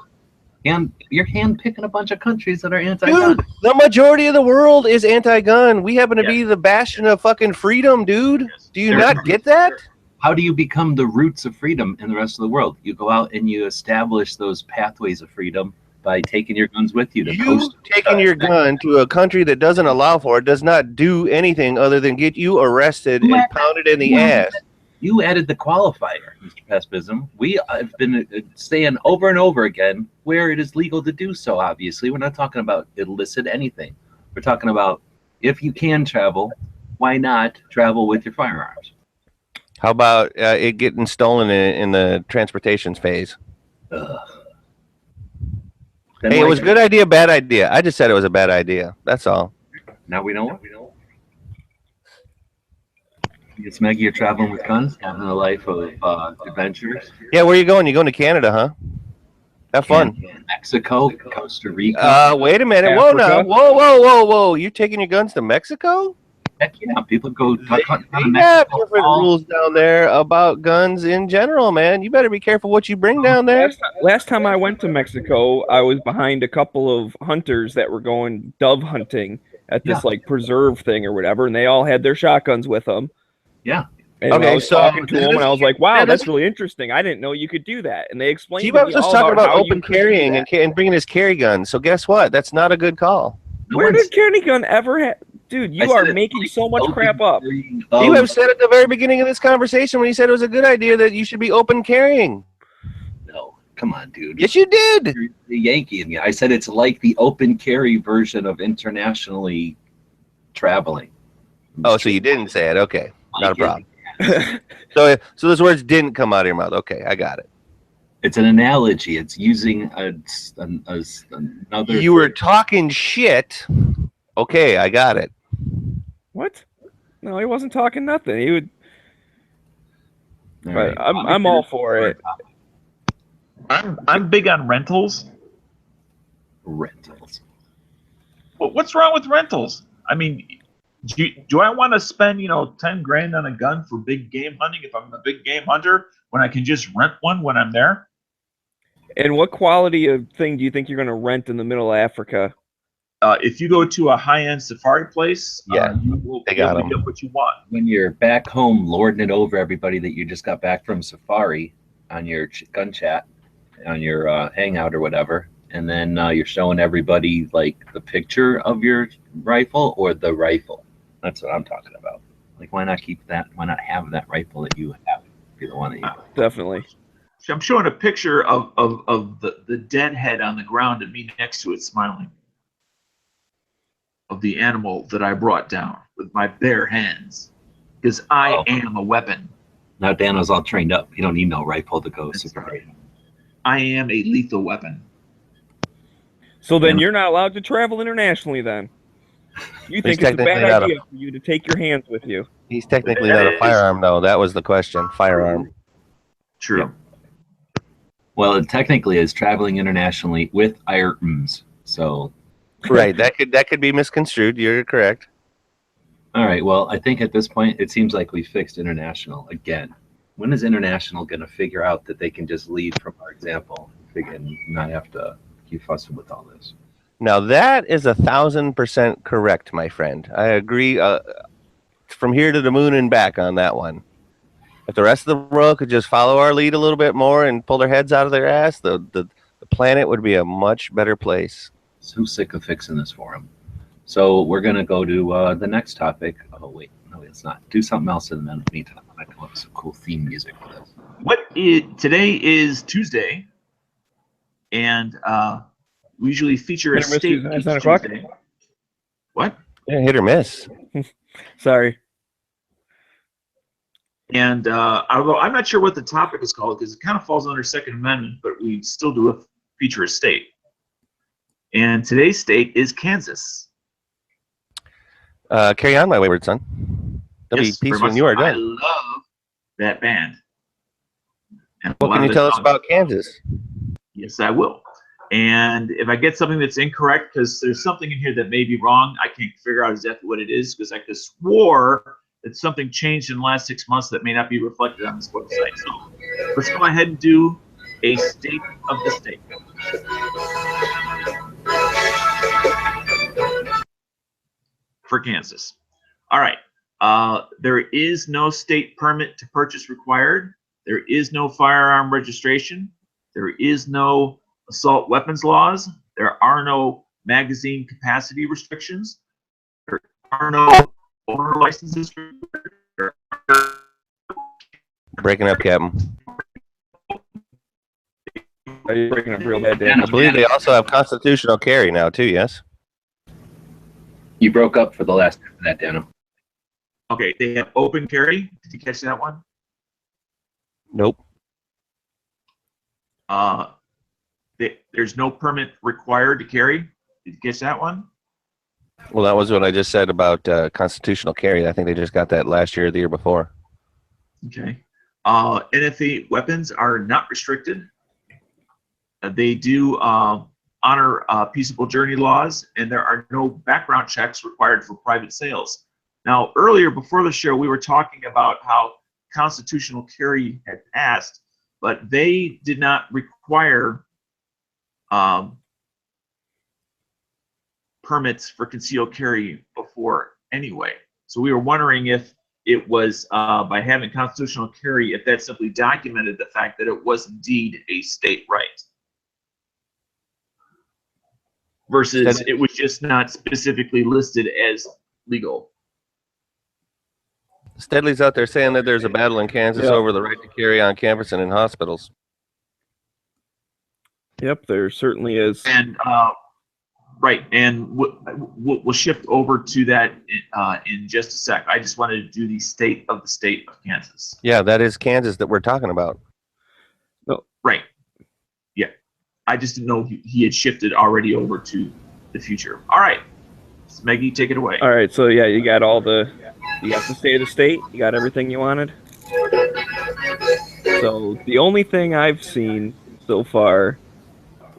You're hand picking a bunch of countries that are anti-gun.
Dude, the majority of the world is anti-gun. We happen to be the bastion of fucking freedom, dude. Do you not get that?
How do you become the roots of freedom in the rest of the world? You go out and you establish those pathways of freedom by taking your guns with you.
You taking your gun to a country that doesn't allow for it does not do anything other than get you arrested and pounded in the ass.
You added the qualifier, Mr. Pacifism. We have been saying over and over again where it is legal to do so, obviously. We're not talking about illicit anything. We're talking about if you can travel, why not travel with your firearms?
How about it getting stolen in the transportation phase? Hey, it was a good idea, bad idea. I just said it was a bad idea. That's all.
Now we know. It's Maggie, you're traveling with guns, having a life of adventures.
Yeah, where are you going? You going to Canada, huh? Have fun.
Mexico, Costa Rica.
Wait a minute.
Africa.
Whoa. You're taking your guns to Mexico?
Heck yeah, people go
They have different rules down there about guns in general, man. You better be careful what you bring down there.
Last time I went to Mexico, I was behind a couple of hunters that were going dove hunting at this like preserve thing or whatever, and they all had their shotguns with them.
Yeah.
And I was talking to them, and I was like, "Wow, that's really interesting. I didn't know you could do that." And they explained.
T-Bob was just talking about open carrying and bringing his carry gun. So guess what? That's not a good call.
Where did carry gun ever have? Dude, you are making so much crap up.
T-Bob said at the very beginning of this conversation when he said it was a good idea that you should be open carrying.
No, come on, dude.
Yes, you did.
You're the Yankee in me. I said it's like the open carry version of internationally traveling.
Oh, so you didn't say it. Okay, not a problem. So those words didn't come out of your mouth. Okay, I got it.
It's an analogy. It's using another.
You were talking shit. Okay, I got it.
What? No, he wasn't talking nothing. He would.
All
Right.
right.
I'm all for it.
I'm big on rentals.
Rentals.
Well, what's wrong with rentals? I mean, do I want to spend 10 grand on a gun for big game hunting if I'm a big game hunter when I can just rent one when I'm there?
And what quality of thing do you think you're going to rent in the middle of Africa?
If you go to a high-end safari place, you will be able to get what you want.
When you're back home lording it over everybody that you just got back from safari on your gun chat, on your hangout or whatever, and then you're showing everybody like the picture of your rifle or the rifle. That's what I'm talking about. Like, why not keep that? Why not have that rifle that you have if you don't want to?
Definitely.
I'm showing a picture of the dead head on the ground and me next to it smiling. Of the animal that I brought down with my bare hands. Because I am a weapon.
Now Dano's all trained up. You don't need no rifle to go safari.
I am a lethal weapon.
So then you're not allowed to travel internationally then. You think it's a bad idea for you to take your hands with you.
He's technically not a firearm, though. That was the question. Firearm.
True.
Yeah. Well, it technically is traveling internationally with firearms. So
right, that could be misconstrued. You're correct.
All right. Well, I think at this point it seems like we fixed international again. When is international going to figure out that they can just lead from our example and not have to keep fussing with all this?
Now that is 1,000% correct, my friend. I agree. From here to the moon and back on that one. If the rest of the world could just follow our lead a little bit more and pull their heads out of their ass, the planet would be a much better place.
So sick of fixing this for him. So we're going to go to the next topic. Oh, wait. No, it's not. Do something else in the meantime. I come up with some cool theme music for this.
Today is Tuesday, and we usually feature a state each Tuesday. What?
Yeah, hit or miss.
Sorry.
And although I'm not sure what the topic is called because it kind of falls under Second Amendment, but we still do feature a state. And today's state is Kansas.
Carry on, my wayward son. There'll be peace when you are done.
I love that band. And
what can you tell us about Kansas?
Yes, I will. And if I get something that's incorrect, because there's something in here that may be wrong, I can't figure out exactly what it is because I could swore that something changed in the last 6 months that may not be reflected on this website. So let's go ahead and do a state of the state. For Kansas. All right. There is no state permit to purchase required. There is no firearm registration. There is no assault weapons laws. There are no magazine capacity restrictions. There are no owner licenses.
Breaking up, Captain.
Are you breaking up real bad, Dan?
I believe they also have constitutional carry now too. Yes.
You broke up for the last half of that, Dano.
Okay, they have open carry. Did you catch that one?
Nope.
There's no permit required to carry. Did you catch that one?
Well, that was what I just said about constitutional carry. I think they just got that last year or the year before.
Okay. NFA weapons are not restricted. They do honor peaceable journey laws, and there are no background checks required for private sales. Now, earlier before the show, we were talking about how constitutional carry had passed, but they did not require permits for concealed carry before anyway. So we were wondering if it was by having constitutional carry, if that simply documented the fact that it was indeed a state right. Versus it was just not specifically listed as legal.
Steadley's out there saying that there's a battle in Kansas over the right to carry on campus and in hospitals.
Yep, there certainly is.
And right, and we'll shift over to that in just a sec. I just wanted to do the state of Kansas.
Yeah, that is Kansas that we're talking about.
No, right. Yeah, I just didn't know he had shifted already over to the future. All right, Maggie, take it away.
All right, so yeah, you got you got the state of the state. You got everything you wanted. So the only thing I've seen so far,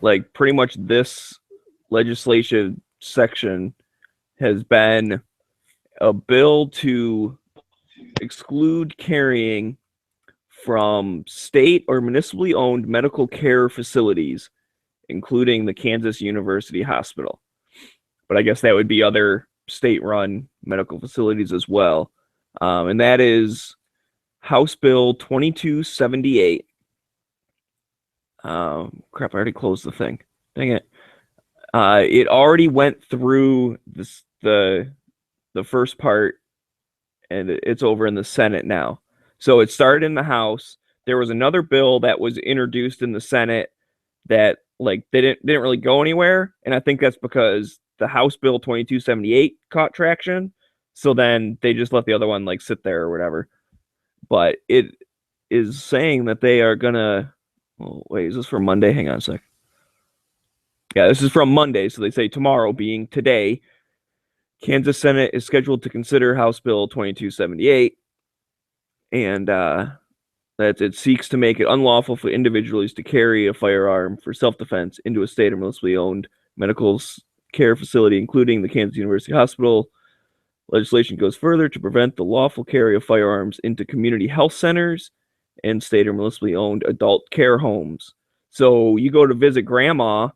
like pretty much this legislation section, has been a bill to exclude carrying from state or municipally owned medical care facilities, including the Kansas University Hospital. But I guess that would be other state-run medical facilities as well. And that is House Bill 2278. Crap, I already closed the thing. Dang it. It already went through the first part, and it's over in the Senate now. So it started in the House. There was another bill that was introduced in the Senate that they didn't really go anywhere, and I think that's because the House Bill 2278 caught traction. So then they just let the other one sit there or whatever. But it is saying that they are gonna. Oh, wait, is this for Monday? Hang on a sec. Yeah, this is from Monday. So they say tomorrow, being today, Kansas Senate is scheduled to consider House Bill 2278, and that it seeks to make it unlawful for individuals to carry a firearm for self-defense into a state or municipally owned medical care facility, including the Kansas University Hospital. Legislation goes further to prevent the lawful carry of firearms into community health centers and state or municipally owned adult care homes. So you go to visit grandma,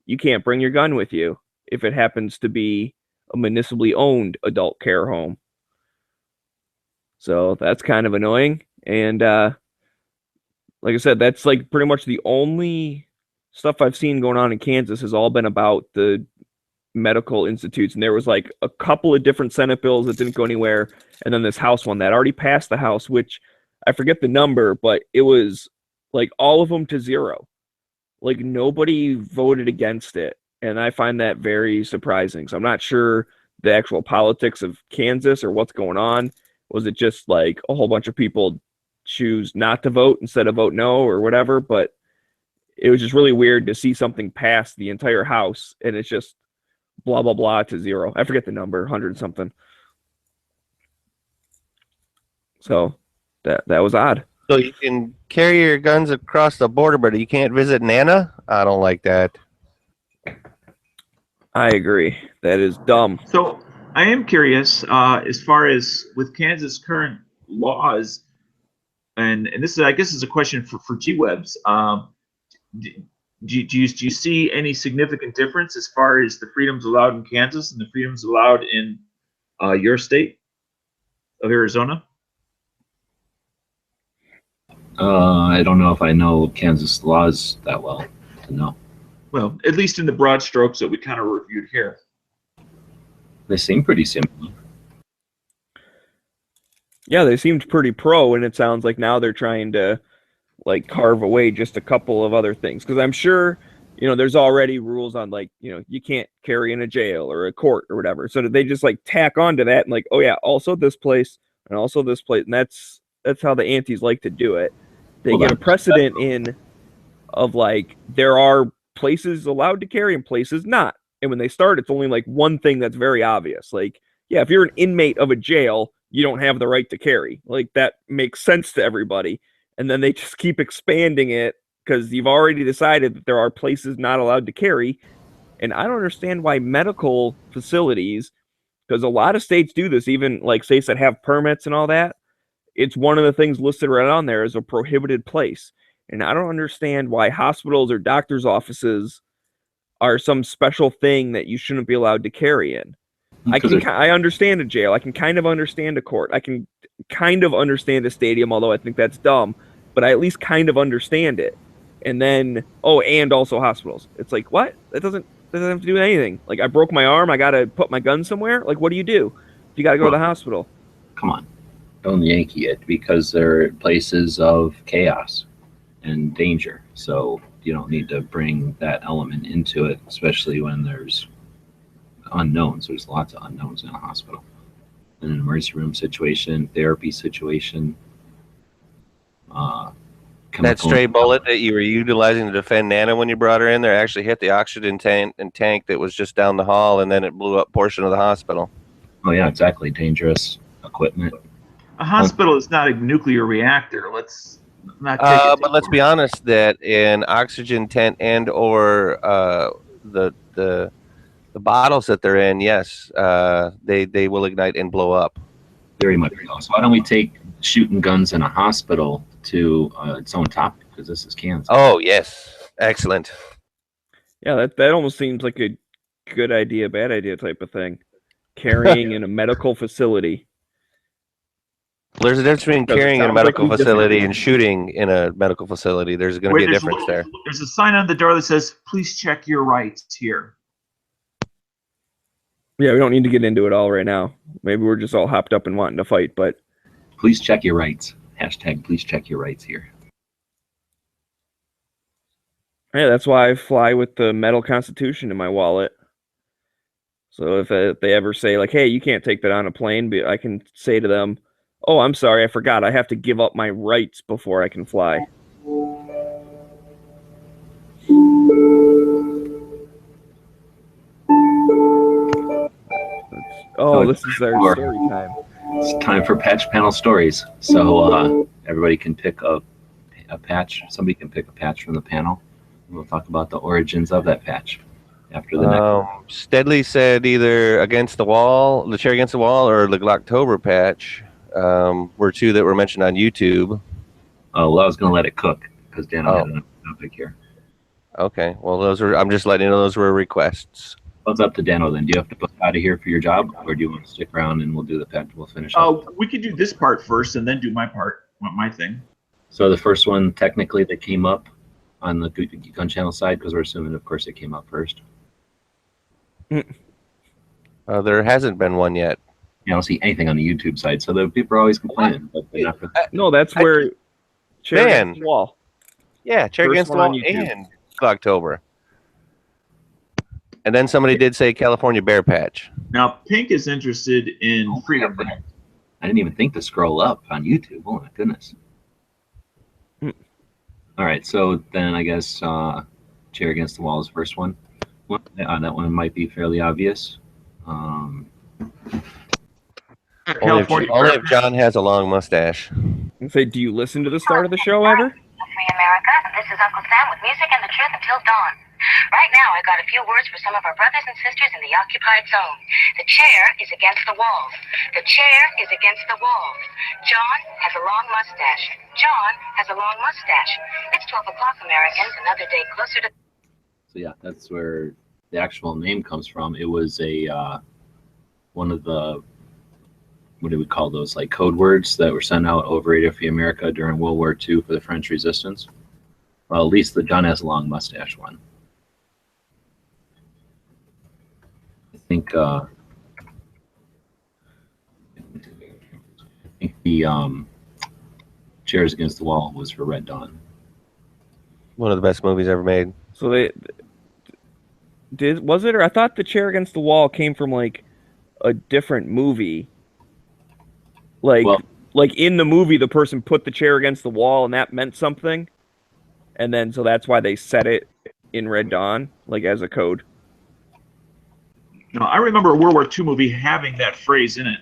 you can't bring your gun with you if it happens to be a municipally owned adult care home. So that's kind of annoying. And like I said, that's pretty much the only stuff I've seen going on in Kansas has all been about the medical institutes. And there was a couple of different Senate bills that didn't go anywhere. And then this House one that already passed the House, which I forget the number, but it was all of them to zero. Nobody voted against it. And I find that very surprising. So I'm not sure the actual politics of Kansas or what's going on. Was it just a whole bunch of people choose not to vote instead of vote no or whatever? But it was just really weird to see something pass the entire House and it's just blah, blah, blah to zero. I forget the number, 100 something. So that was odd.
So you can carry your guns across the border, but you can't visit Nana? I don't like that.
I agree. That is dumb.
So I am curious, as far as with Kansas current laws, and this is, I guess, is a question for G-Webs. Do you see any significant difference as far as the freedoms allowed in Kansas and the freedoms allowed in your state of Arizona?
I don't know if I know Kansas laws that well to know.
Well, at least in the broad strokes that we kind of reviewed here.
They seem pretty similar.
Yeah, they seemed pretty pro, and it sounds like now they're trying to like carve away just a couple of other things. Because I'm sure, there's already rules on like, you can't carry in a jail or a court or whatever. So they just like tack onto that and like, oh yeah, also this place and also this place. And that's how the antis like to do it. They get a precedent in of like, there are places allowed to carry and places not. And when they start, it's only like one thing that's very obvious. Like, yeah, if you're an inmate of a jail, you don't have the right to carry. Like, that makes sense to everybody. And then they just keep expanding it because you've already decided that there are places not allowed to carry. And I don't understand why medical facilities, because a lot of states do this, even like states that have permits and all that, it's one of the things listed right on there as a prohibited place. And I don't understand why hospitals or doctors' offices are some special thing that you shouldn't be allowed to carry in. I understand a jail. I can kind of understand a court. I can kind of understand a stadium, although I think that's dumb. But I at least kind of understand it. And then, and also hospitals. It's like, what? That doesn't have to do anything. Like, I broke my arm. I got to put my gun somewhere. Like, what do? You got to go to the hospital.
Come on. Don't Yankee it, because they're places of chaos and danger. So you don't need to bring that element into it, especially when there's unknowns. There's lots of unknowns in a hospital. In an emergency room situation, therapy situation.
That stray bullet that you were utilizing to defend Nana when you brought her in there actually hit the oxygen tank that was just down the hall, and then it blew up a portion of the hospital.
Oh yeah, exactly. Dangerous equipment.
A hospital is not a nuclear reactor. Let's not take it.
But let's be honest that an oxygen tent and or the bottles that they're in, yes, they will ignite and blow up.
Very much so. So why don't we take shooting guns in a hospital to its own topic, because this is Kansas.
Oh yes, excellent.
Yeah, that almost seems like a good idea, bad idea type of thing. Carrying in a medical facility.
There's a difference between carrying in a medical facility and shooting in a medical facility. There's going to be a difference there.
There's a sign on the door that says, "Please check your rights here."
Yeah, we don't need to get into it all right now. Maybe we're just all hopped up and wanting to fight, but
please check your rights. Hashtag please check your rights here.
Yeah, that's why I fly with the metal Constitution in my wallet. So if they ever say like, "Hey, you can't take that on a plane," I can say to them, "Oh, I'm sorry, I forgot. I have to give up my rights before I can fly." This is our story time.
It's time for patch panel stories. So everybody can pick a patch. Somebody can pick a patch from the panel. We'll talk about the origins of that patch after the next.
Steadley said either against the wall, the chair against the wall, or the Glocktober patch were two that were mentioned on YouTube.
Oh, well, I was going to let it cook because Dan had another topic here.
Okay, well, I'm just letting you know those were requests.
Well, it's up to Dano then. Do you have to put out of here for your job, or do you want to stick around and we'll do the patch? We'll finish up.
We could do this part first and then do my part, my thing.
So the first one, technically, that came up on the gun channel side, because we're assuming, of course, it came up first.
There hasn't been one yet.
I don't see anything on the YouTube side, so the people are always complaining. But
no, that's where chair against the wall.
Yeah, chair against the wall and October. And then somebody did say California Bear Patch.
Now, Pink is interested in freedom.
I didn't even think to scroll up on YouTube. Oh my goodness. All right, so then I guess chair against the wall is the first one. That one might be fairly obvious.
Only if John has a long mustache.
And say, do you listen to the start of the show ever?
Free America, and this is Uncle Sam with music and the truth until dawn. Right now, I got a few words for some of our brothers and sisters in the occupied zone. The chair is against the walls. The chair is against the walls. John has a long mustache. John has a long mustache. It's 12 o'clock, Americans, another day closer to...
So yeah, that's where the actual name comes from. It was a one of the, what do we call those, like code words that were sent out over Radio Free America during World War II for the French resistance. Well, at least the John has a long mustache one. I think the Chairs Against the Wall was for Red Dawn.
One of the best movies ever made.
So they was it, or I thought the Chair Against the Wall came from like a different movie. Like,
Well,
like in the movie, the person put the chair against the wall, and that meant something. And then, so that's why they set it in Red Dawn, like as a code.
No, I remember a World War II movie having that phrase in it.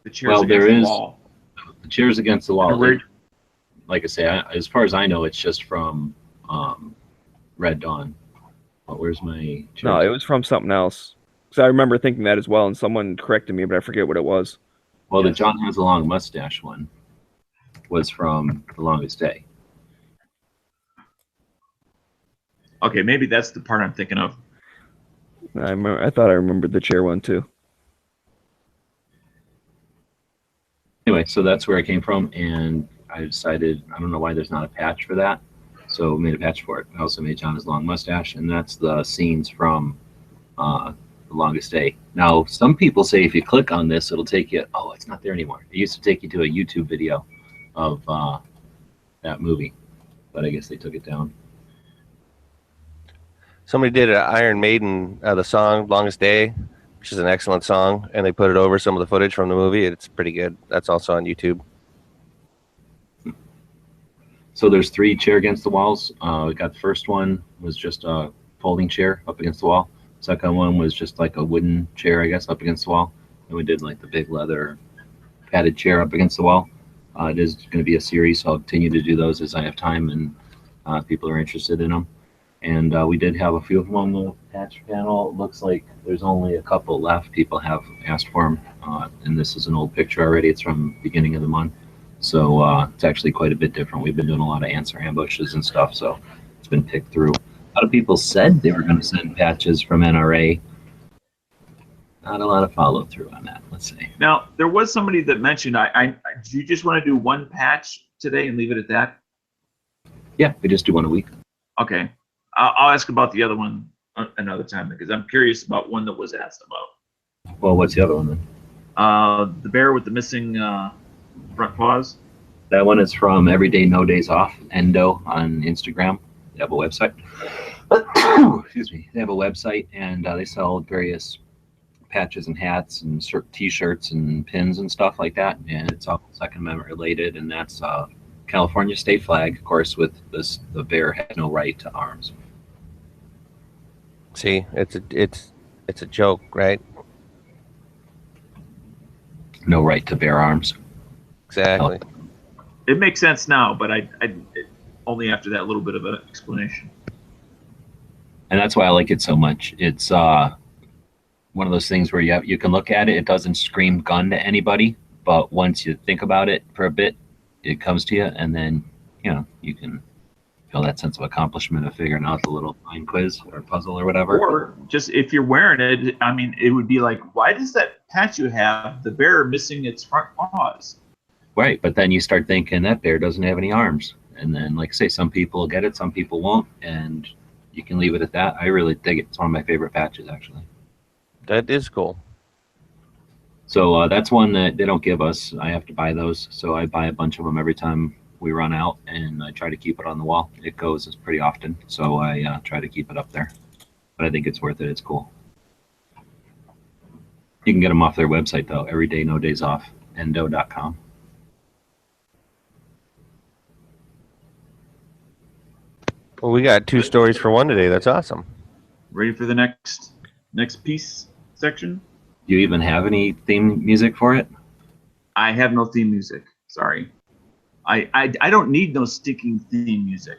The chairs against the wall.
The Chairs Against the Wall.
Where,
Like I say, as far as I know, it's just from Red Dawn. Oh, where's my?
No, it was from something else. Because I remember thinking that as well, and someone corrected me, but I forget what it was.
Well, the John Has a Long Mustache one was from The Longest Day.
okay, maybe that's the part I'm thinking of.
I thought I remembered the chair one too.
Anyway, so that's where I came from, and I decided, I don't know why there's not a patch for that, so we made a patch for it. I also made John His Long Mustache, and that's the scenes from The Longest Day. Now, some people say if you click on this, it'll take you, oh, it's not there anymore. It used to take you to a YouTube video of that movie, but I guess they took it down.
Somebody did an Iron Maiden, the song Longest Day, which is an excellent song, and they put it over some of the footage from the movie. It's pretty good. That's also on YouTube.
So there's 3 chair against the walls. We got the first one was just a folding chair up against the wall. Second one was just like a wooden chair, I guess, up against the wall. And we did like the big leather padded chair up against the wall. It is going to be a series, so I'll continue to do those as I have time and people are interested in them. And we did have a few of them on the patch panel. It looks like there's only a couple left. People have asked for them. And this is an old picture already. It's from the beginning of the month. So it's actually quite a bit different. We've been doing a lot of answer ambushes and stuff, so it's been picked through. A lot of people said they were going to send patches from NRA. Not a lot of follow through on that, let's say.
Now, there was somebody that mentioned, do you just want to do one patch today and leave it at that?
Yeah, we just do one a week.
Okay. I'll ask about the other one another time because I'm curious about one that was asked about.
Well, what's the other one then?
The bear with the missing front paws.
That one is from Everyday No Days Off, Endo on Instagram. They have a website. Excuse me. They have a website, and they sell various patches and hats and t-shirts and pins and stuff like that. And it's all Second Amendment related, and that's California state flag, of course, with this: the bear has no right to arms.
See, it's a joke, right?
No right to bear arms.
Exactly.
It makes sense now, but I only after that little bit of an explanation.
And that's why I like it so much. It's one of those things where you can look at it. It doesn't scream gun to anybody, but once you think about it for a bit, it comes to you, and then you can feel that sense of accomplishment of figuring out the little mind quiz or puzzle or whatever.
Or just if you're wearing it, I mean, it would be like, why does that patch you have the bear missing its front paws?
Right, but then you start thinking that bear doesn't have any arms, and then, like I say, some people get it, some people won't, and you can leave it at that. I really dig it. It's one of my favorite patches, actually.
That is cool.
So that's one that they don't give us. I have to buy those, so I buy a bunch of them every time we run out, and I try to keep it on the wall. It goes pretty often, so I try to keep it up there. But I think it's worth it. It's cool. You can get them off their website, though, Everyday No Days Off, endo.com.
Well, we got 2 stories for one today. That's awesome.
Ready for the next piece section?
Do you even have any theme music for it?
I have no theme music. Sorry. I don't need no stinking theme music.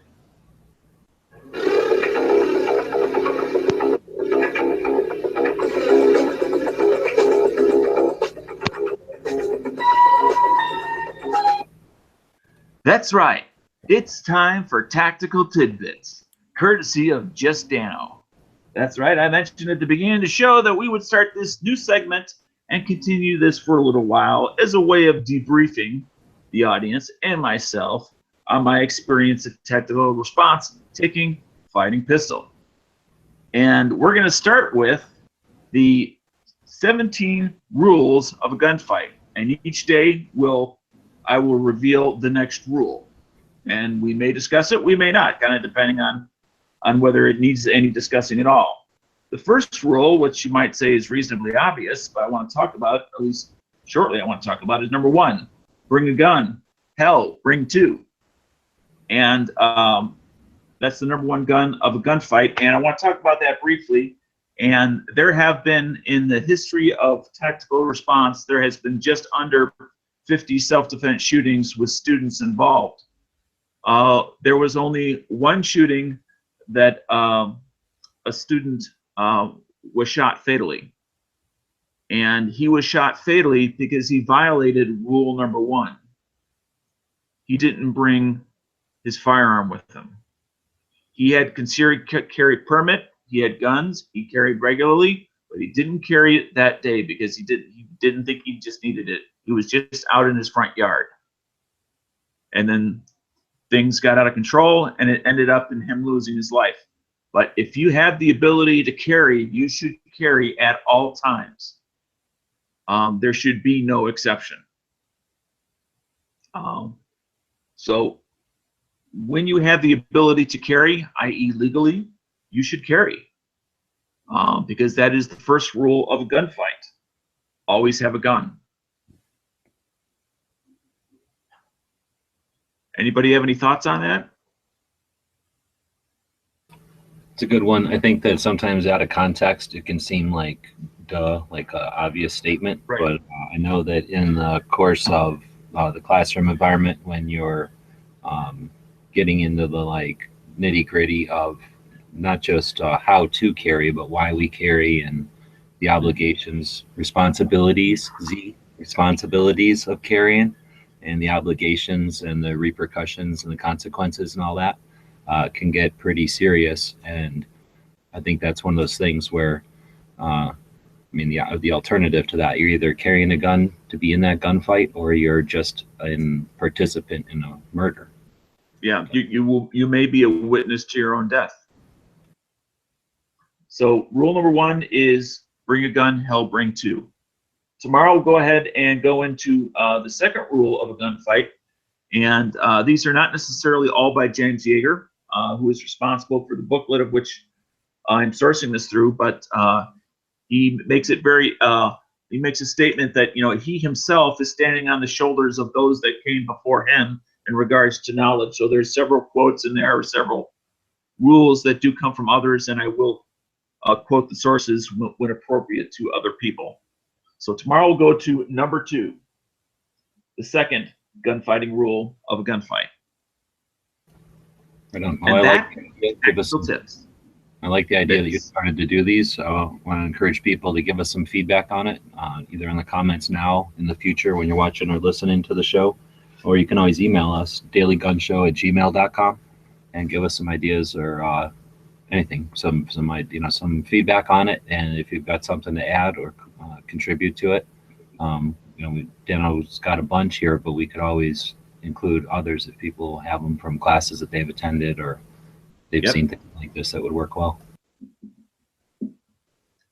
That's right. It's time for Tactical Tidbits. courtesy of Just Dano. That's right. I mentioned at the beginning of the show that we would start this new segment and continue this for a little while as a way of debriefing the audience and myself on my experience at tactical response taking fighting pistol. And we're going to start with the 17 rules of a gunfight. And each day I will reveal the next rule. And we may discuss it, we may not, kind of depending on whether it needs any discussing at all. The first rule, which you might say is reasonably obvious, but I want to talk about, at least shortly I want to talk about, is number 1, bring a gun. Hell, bring 2. And that's the number 1 gun of a gunfight. And I want to talk about that briefly. And there have been, in the history of tactical response, there has been just under 50 self-defense shootings with students involved. There was only one shooting that a student was shot fatally. And he was shot fatally because he violated rule number 1. He didn't bring his firearm with him. He had carry permit. He had guns. He carried regularly, but he didn't carry it that day because he didn't think he just needed it. He was just out in his front yard. And then things got out of control, and it ended up in him losing his life. But if you have the ability to carry, you should carry at all times. There should be no exception. So when you have the ability to carry, i.e. legally, you should carry. Because that is the first rule of a gunfight. Always have a gun. Anybody have any thoughts on that?
It's a good one. I think that sometimes out of context, it can seem like like an obvious statement.
Right.
But I know that in the course of the classroom environment, when you're getting into the like nitty gritty of not just how to carry, but why we carry and the obligations, responsibilities of carrying, and the obligations and the repercussions and the consequences and all that can get pretty serious. And I think that's one of those things where, the alternative to that, you're either carrying a gun to be in that gunfight or you're just a participant in a murder.
Yeah, you may be a witness to your own death. So rule number 1 is bring a gun, hell, bring 2. Tomorrow we'll go ahead and go into the second rule of a gunfight. And these are not necessarily all by James Yeager, who is responsible for the booklet of which I'm sourcing this through, but he makes it he makes a statement that, he himself is standing on the shoulders of those that came before him in regards to knowledge. So there's several quotes in there, or several rules that do come from others, and I will quote the sources when appropriate to other people. So tomorrow we'll go to number 2, the second gunfighting rule of a gunfight.
I don't know.
And
I
that,
like
tactical tips.
I like the idea that you started to do these. So I want to encourage people to give us some feedback on it, either in the comments now, in the future when you're watching or listening to the show, or you can always email us, dailygunshow@gmail.com, and give us some ideas or anything, some feedback on it. And if you've got something to add or contribute to it, Dano's got a bunch here, but we could always include others if people have them from classes that they've attended or they've seen things like this that would work well.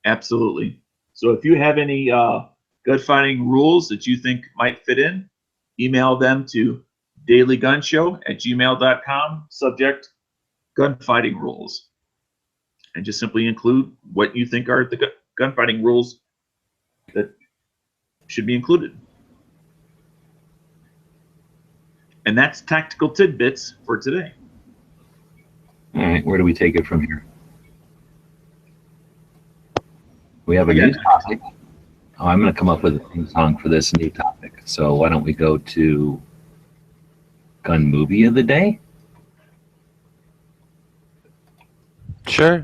Absolutely. So if you have any gunfighting rules that you think might fit in, email them to dailygunshow@gmail.com, subject gunfighting rules. And just simply include what you think are the gunfighting rules that should be included. And that's Tactical Tidbits for today.
All right, where do we take it from here? We have a new topic. Oh, I'm going to come up with a theme song for this new topic. So why don't we go to Gun Movie of the Day?
Sure.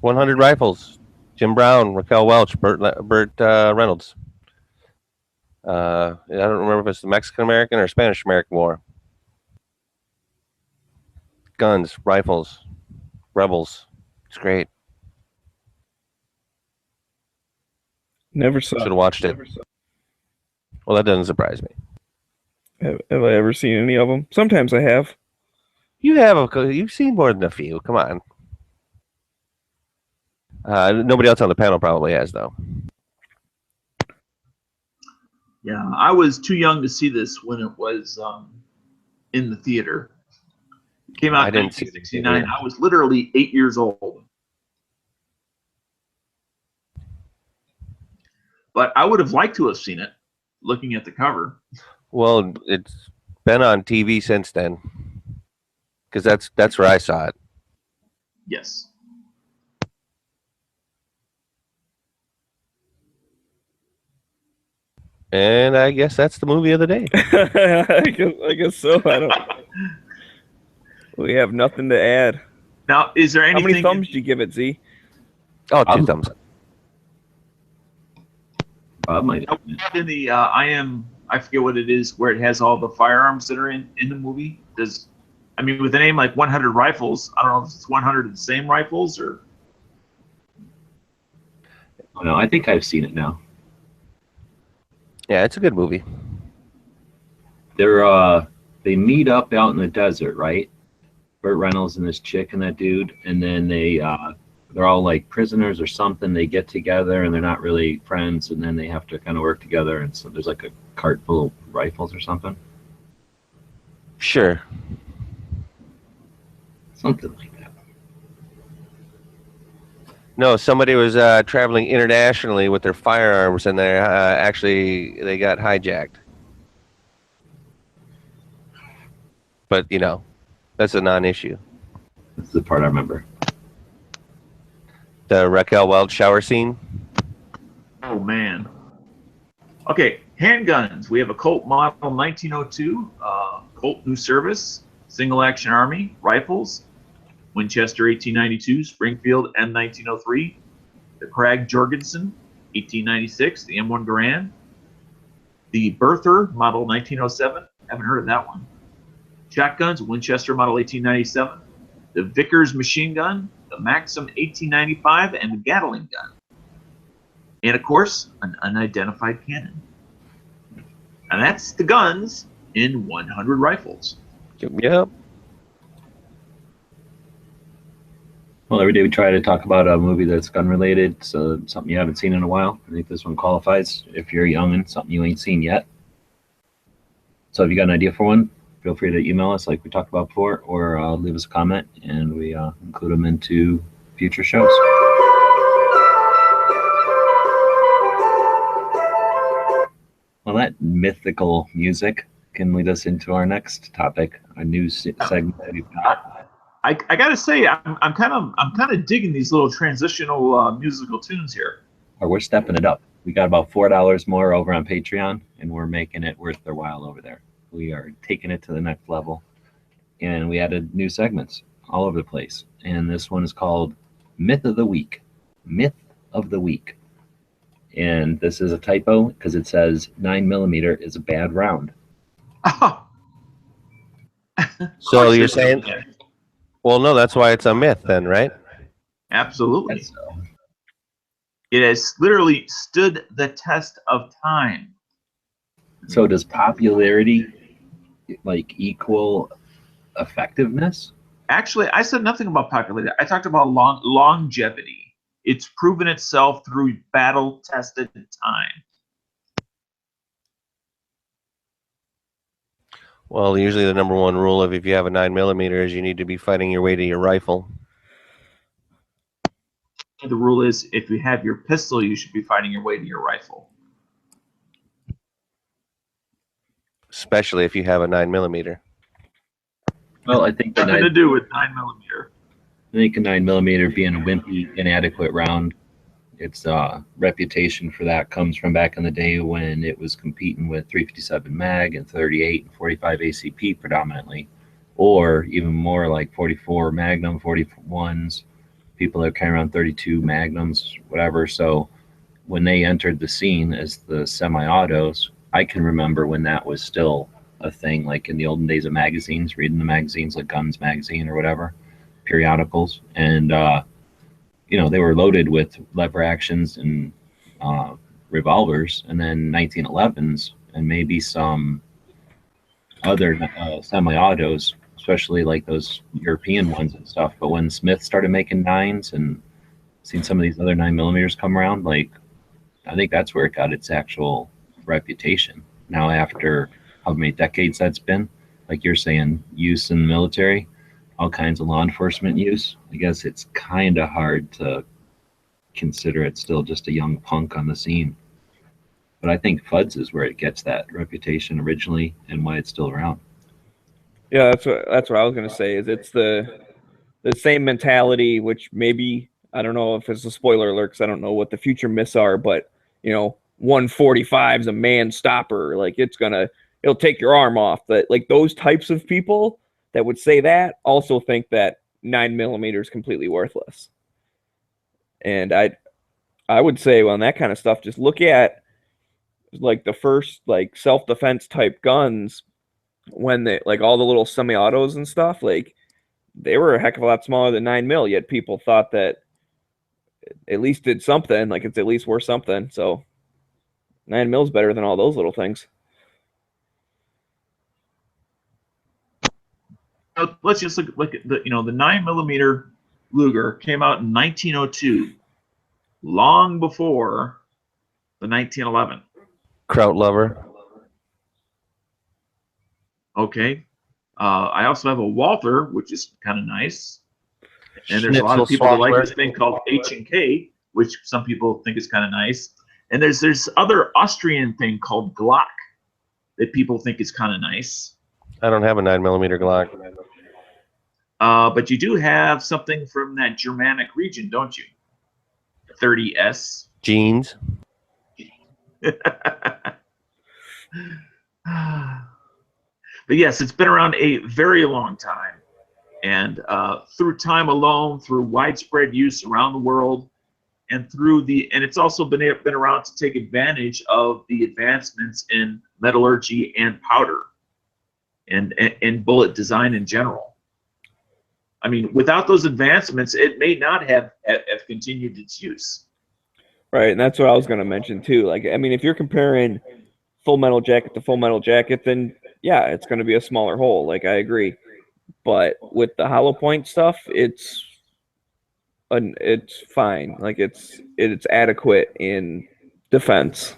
100 Rifles. Jim Brown, Raquel Welch, Burt Reynolds. I don't remember if it's the Mexican-American or Spanish-American War. guns, rifles, rebels. It's great.
Never saw.
Should have watched it. Well, that doesn't surprise me.
Have I ever seen any of them? Sometimes I have.
You've seen more than a few. Come on. Nobody else on the panel probably has, though.
Yeah, I was too young to see this when it was in the theater. It came out in 1969. I was literally 8 years old. But I would have liked to have seen it, looking at the cover.
Well, it's been on TV since then, because that's where I saw it.
Yes.
And I guess that's the movie of the day.
I guess so. We have nothing to add.
Now, is there anything?
How many thumbs did you give it, Z?
Oh, 2 thumbs up.
In the I forget what it is, where it has all the firearms that are in the movie. With a name like 100 Rifles, I don't know if it's 100 of the same rifles or.
Oh, no, I think I've seen it now.
Yeah, it's a good movie.
They meet up out in the desert, right? Burt Reynolds and this chick and that dude, and then they're all like prisoners or something. They get together and they're not really friends, and then they have to kind of work together. And so there's like a cart full of rifles or something.
Sure.
Something like that.
No, somebody was traveling internationally with their firearms, and they got hijacked. But that's a non-issue.
That's the part I remember.
The Raquel Welch shower scene.
Oh man. Okay, handguns. We have a Colt model 1902, Colt New Service, Single Action Army, rifles, Winchester 1892, Springfield M1903, the Krag Jorgensen 1896, the M1 Garand, the Berther model 1907. Haven't heard of that one. Shotguns, Winchester model 1897, the Vickers machine gun, the Maxim 1895, and the Gatling gun. And of course, an unidentified cannon. And that's the guns in 100 rifles.
Yep.
Well, every day we try to talk about a movie that's gun related, so something you haven't seen in a while. I think this one qualifies if you're young and something you ain't seen yet. So if you got an idea for one, feel free to email us like we talked about before, or leave us a comment and we include them into future shows. Well, that mythical music can lead us into our next topic, a new segment that we've got.
I gotta say, I'm kind of digging these little transitional musical tunes here.
Or we're stepping it up. We got about $4 more over on Patreon, and we're making it worth their while over there. We are taking it to the next level, and we added new segments all over the place. And this one is called Myth of the Week. Myth of the Week. And this is a typo because it says 9mm is a bad round.
Oh.
So you're saying? Well, no, that's why it's a myth then, right?
Absolutely. It has literally stood the test of time.
So does popularity equal effectiveness?
Actually, I said nothing about popularity. I talked about longevity. It's proven itself through battle-tested time.
Well, usually the number one rule of if you have a 9mm is you need to be fighting your way to your rifle.
The rule is if you have your pistol, you should be fighting your way to your rifle.
Especially if you have a 9mm.
Well, I think
nothing to do with 9mm.
I think a 9mm being a wimpy, inadequate round, its reputation for that comes from back in the day when it was competing with 357 mag and 38 and 45 ACP predominantly, or even more like 44 Magnum, 41s, people that carry around 32 Magnums, whatever. So when they entered the scene as the semi-autos, I can remember when that was still a thing, like in the olden days of magazines, reading the magazines like Guns Magazine or whatever, periodicals, and they were loaded with lever actions and revolvers, and then 1911s, and maybe some other semi-autos, especially like those European ones and stuff. But when Smith started making nines and seen some of these other 9mm come around, like I think that's where it got its actual reputation. Now, after how many decades that's been, like you're saying, use in the military, all kinds of law enforcement use, I guess it's kind of hard to consider it still just a young punk on the scene. But I think Fuds is where it gets that reputation originally and why it's still around.
Yeah, that's what I was gonna say. Is it's the same mentality, which maybe I don't know if it's a spoiler alert because I don't know what the future myths are, but 145 is a man stopper. Like it'll take your arm off. But like those types of people that would say that also think that 9mm is completely worthless. And I would say on that kind of stuff, just look at like the first like self-defense type guns when they like all the little semi-autos and stuff, like they were a heck of a lot smaller than 9mm, yet people thought that at least did something, like it's at least worth something. So 9mm is better than all those little things.
Let's just look at the 9mm Luger came out in 1902, long before the 1911.
Kraut lover.
Okay. I also have a Walther, which is kind of nice. And there's a lot of people that like this thing called H&K, which some people think is kind of nice. And there's other Austrian thing called Glock that people think is kind of nice.
I don't have a 9mm Glock.
But you do have something from that Germanic region, don't you? 30S.
Jeans.
But yes, it's been around a very long time. And through time alone, through widespread use around the world, and it's also been around to take advantage of the advancements in metallurgy and powder and bullet design in general. I mean, without those advancements, it may not have continued its use.
Right, and that's what I was going to mention too. Like, I mean, if you're comparing Full Metal Jacket to Full Metal Jacket, then yeah, it's going to be a smaller hole. Like, I agree. But with the hollow point stuff, it's fine. Like, it's adequate in defense.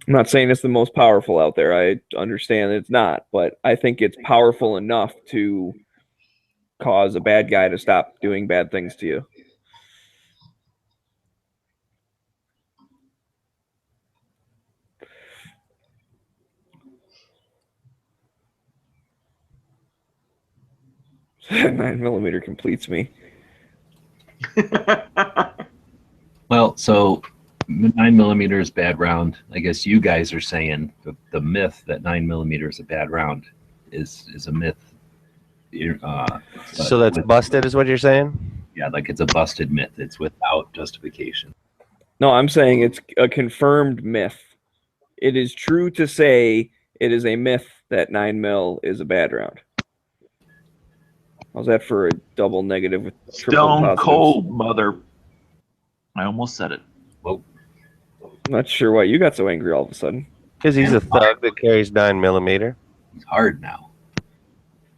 I'm not saying it's the most powerful out there. I understand it's not, but I think it's powerful enough to cause a bad guy to stop doing bad things to you. That 9mm completes me.
Well, so 9mm is bad round. I guess you guys are saying the myth that 9mm is a bad round is a myth.
So that's busted, is what you're saying?
Yeah, like it's a busted myth. It's without justification.
No, I'm saying it's a confirmed myth. It is true to say it is a myth that 9mm is a bad round. How's that for a double negative with triple
Stone
positives?
cold, mother. I almost said it.
Whoa.
I'm not sure why you got so angry all of a sudden.
Because he's a thug that carries 9mm.
It's hard now.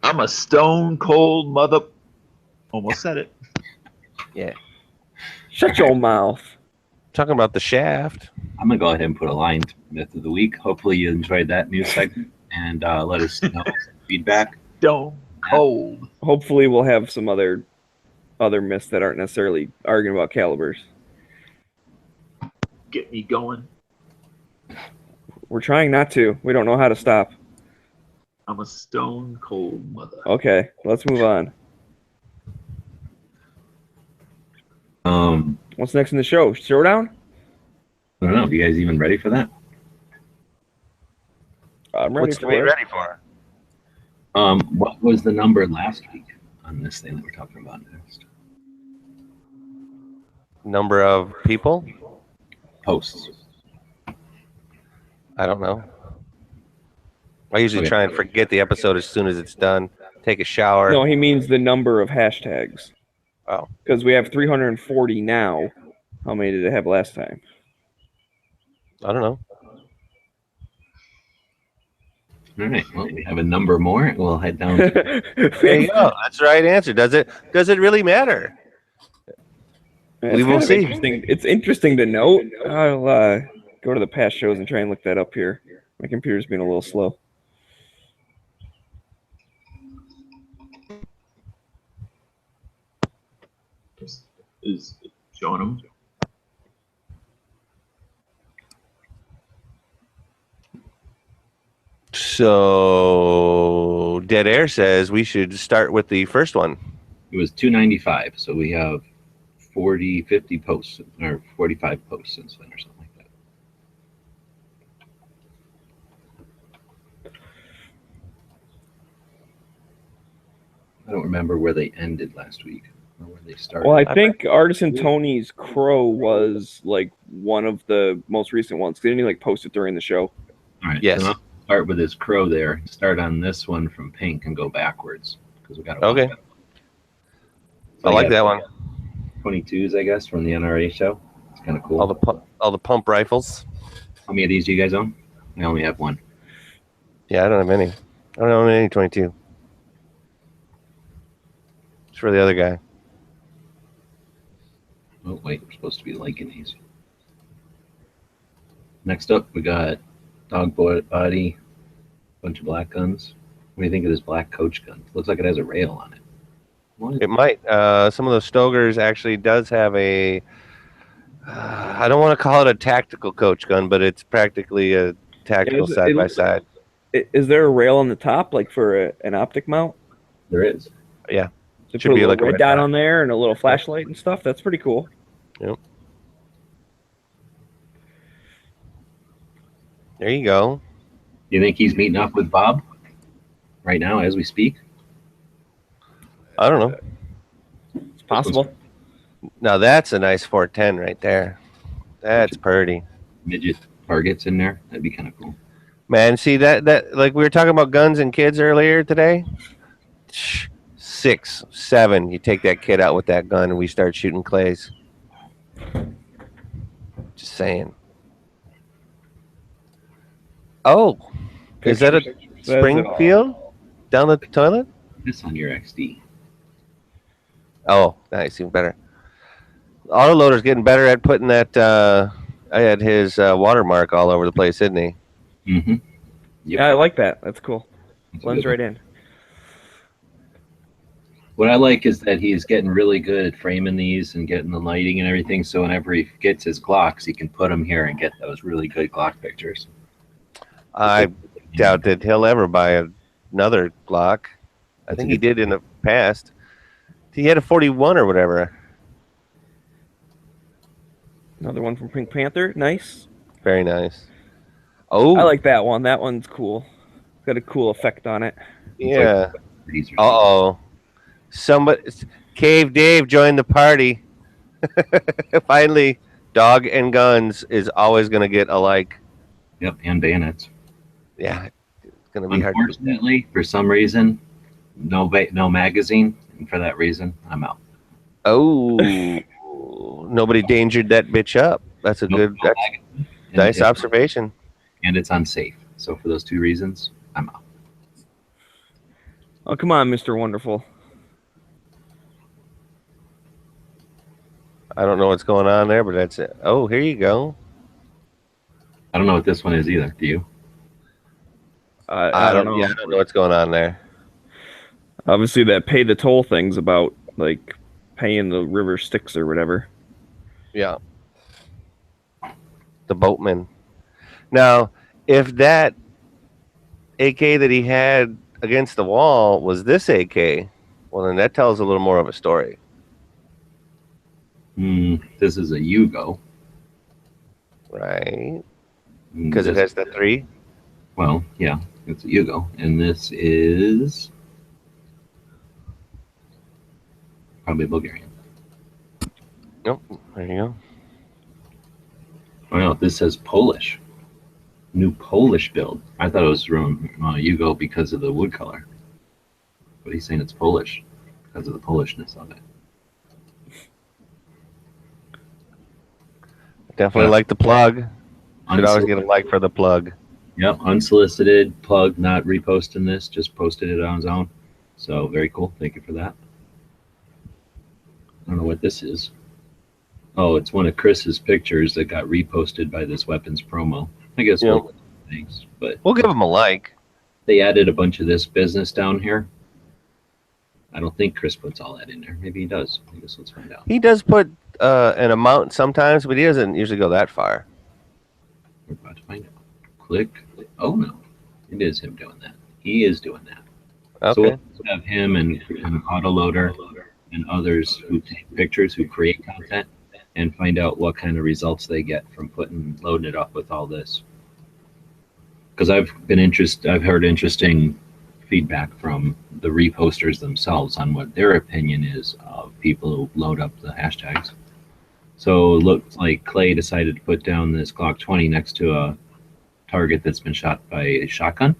I'm a stone cold mother. Almost said it.
Yeah.
Shut your mouth.
Talking about the shaft.
I'm gonna go ahead and put a line to myth of the week. Hopefully you enjoyed that new segment and let us know feedback.
Stone cold.
Hopefully we'll have some other myths that aren't necessarily arguing about calibers.
Get me going.
We're trying not to. We don't know how to stop.
I'm a stone cold mother.
Okay, let's move on. What's next in the show? Showdown?
I don't know. Are you guys even ready for that?
I'm ready
What's to
for
be
it.
ready for?
What was the number last week on this thing that we're talking about next?
Number of people?
Posts.
I don't know. I usually try and forget the episode as soon as it's done. Take a shower.
No, he means the number of hashtags.
Oh.
Because we have 340 now. How many did it have last time?
I don't know.
All right. Well, we have a number more. We'll head down.
There you go. That's the right answer. Does it really matter? We will see.
It's interesting to note. I'll go to the past shows and try and look that up here. My computer's being a little slow.
Is showing them.
So Dead Air says we should start with the first one.
It was 295, so we have 50 posts, or 45 posts since then, or something like that. I don't remember where they ended last week, or where they started.
Well, I think Artisan Tony's Crow was like one of the most recent ones. Didn't he like post it during the show?
All right.
Yes.
So I'll start with his Crow there. Start on this one from Pink and go backwards because we got to.
Okay.
So
I like that one.
22s, I guess, from the NRA show. It's kind of cool.
All the pump rifles.
How many of these do you guys own? I only have one.
Yeah, I don't have any. I don't own any 22. It's for the other guy.
Oh, wait, we're supposed to be liking these. Next up, we got Dog Body, bunch of black guns. What do you think of this black coach gun? Looks like it has a rail on it. What?
It might. Some of those Stogers actually does have a. I don't want to call it a tactical coach gun, but it's practically a tactical side by side.
Is there a rail on the top, like for an optic mount?
There is.
Yeah.
They
Should
put
be
a
like a
red
red
dot
dot.
on there and a little flashlight and stuff. That's pretty cool.
Yep. There you go.
You think he's meeting up with Bob right now as we speak?
I don't know.
It's possible.
Now that's a nice 410 right there. That's pretty.
Midget targets in there. That'd be kind of cool.
Man, see that like we were talking about guns and kids earlier today. 6, 7, you take that kid out with that gun and we start shooting clays. Just saying. Oh, is that a Springfield down the toilet?
This on your XD.
Oh, nice, even better. Autoloader's getting better at putting that. I had his watermark all over the place, isn't he?
Mm-hmm. Yep.
Yeah, I like that. That's cool.
That's
Blends
good.
right in.
What I like is that he's getting really good at framing these and getting the lighting and everything. So whenever he gets his Glocks, he can put them here and get those really good Glock pictures.
I doubt that he'll ever buy another Glock. I think he did in the past. He had a 41 or whatever.
Another one from Pink Panther. Nice.
Very nice. Oh,
I like that one. That one's cool. Got a cool effect on it.
yeah.
These are
Uh-oh. Somebody, Cave Dave joined the party. Finally, dog and guns is always going to get a like.
Yep, and bayonets.
Yeah, it's going to be hard.
Unfortunately, for some reason, no magazine, and for that reason, I'm out.
Oh, nobody dangered that bitch up. That's a good, that's
magazine. And
nice
it's-
observation.
And it's unsafe. So for those two reasons, I'm out.
Oh, come on, Mr. Wonderful.
I don't know what's going on there, but that's it. Oh, here you go.
I don't know what this one is either. Do you?
I don't know.
Yeah, I don't know what's going on there.
Obviously, that pay the toll thing's about like paying the river Styx or whatever.
Yeah. The boatman. Now, if that AK that he had against the wall was this AK, well, then that tells a little more of a story.
This is a Yugo.
Right? Because it has the 3?
Well, yeah, it's a Yugo. And this is probably Bulgarian.
Nope. There you go.
Oh no, this says Polish. New Polish build. I thought it was from Yugo because of the wood color. But he's saying it's Polish because of the Polishness of it.
Definitely like the plug. Should always get a like for the plug.
Yep, unsolicited plug, not reposting this, just posted it on his own. So very cool. Thank you for that. I don't know what this is. Oh, it's one of Chris's pictures that got reposted by this weapons promo. I guess we'll thanks, but
we'll give them a like.
They added a bunch of this business down here. I don't think Chris puts all that in there. Maybe he does. I guess let's find out.
He does put an amount sometimes, but he doesn't usually go that far.
We're about to find out. Click. Oh no, it is him doing that. He is doing that.
Okay.
So we'll have him and Autoloader and others who take pictures, who create content, and find out what kind of results they get from loading it up with all this. Because I've heard interesting feedback from the reposters themselves on what their opinion is of people who load up the hashtags. So it looks like Clay decided to put down this Glock 20 next to a target that's been shot by a shotgun.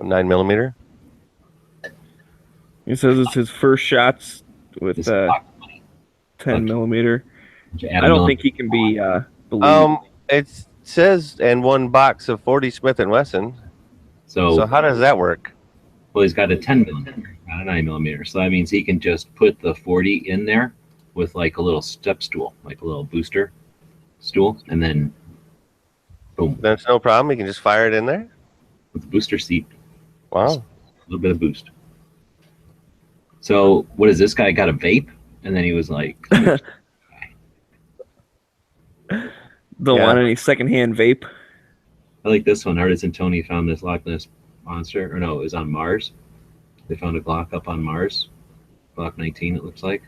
A 9mm.
He says it's his first shots with 10mm. I don't think he can be believed.
It says, and one box of 40 Smith & Wesson. So how does that work?
Well, he's got a 10mm, not a 9mm. So that means he can just put the 40 in there with like a little step stool, like a little booster stool, and then boom.
That's no problem. You can just fire it in there?
With the booster seat.
Wow.
A little bit of boost. So what is this guy got a vape? And then he was like...
Don't want any secondhand vape.
I like this one. Artisan Tony found this Loch Ness monster. Or no, it was on Mars. They found a Glock up on Mars. Glock 19, it looks like.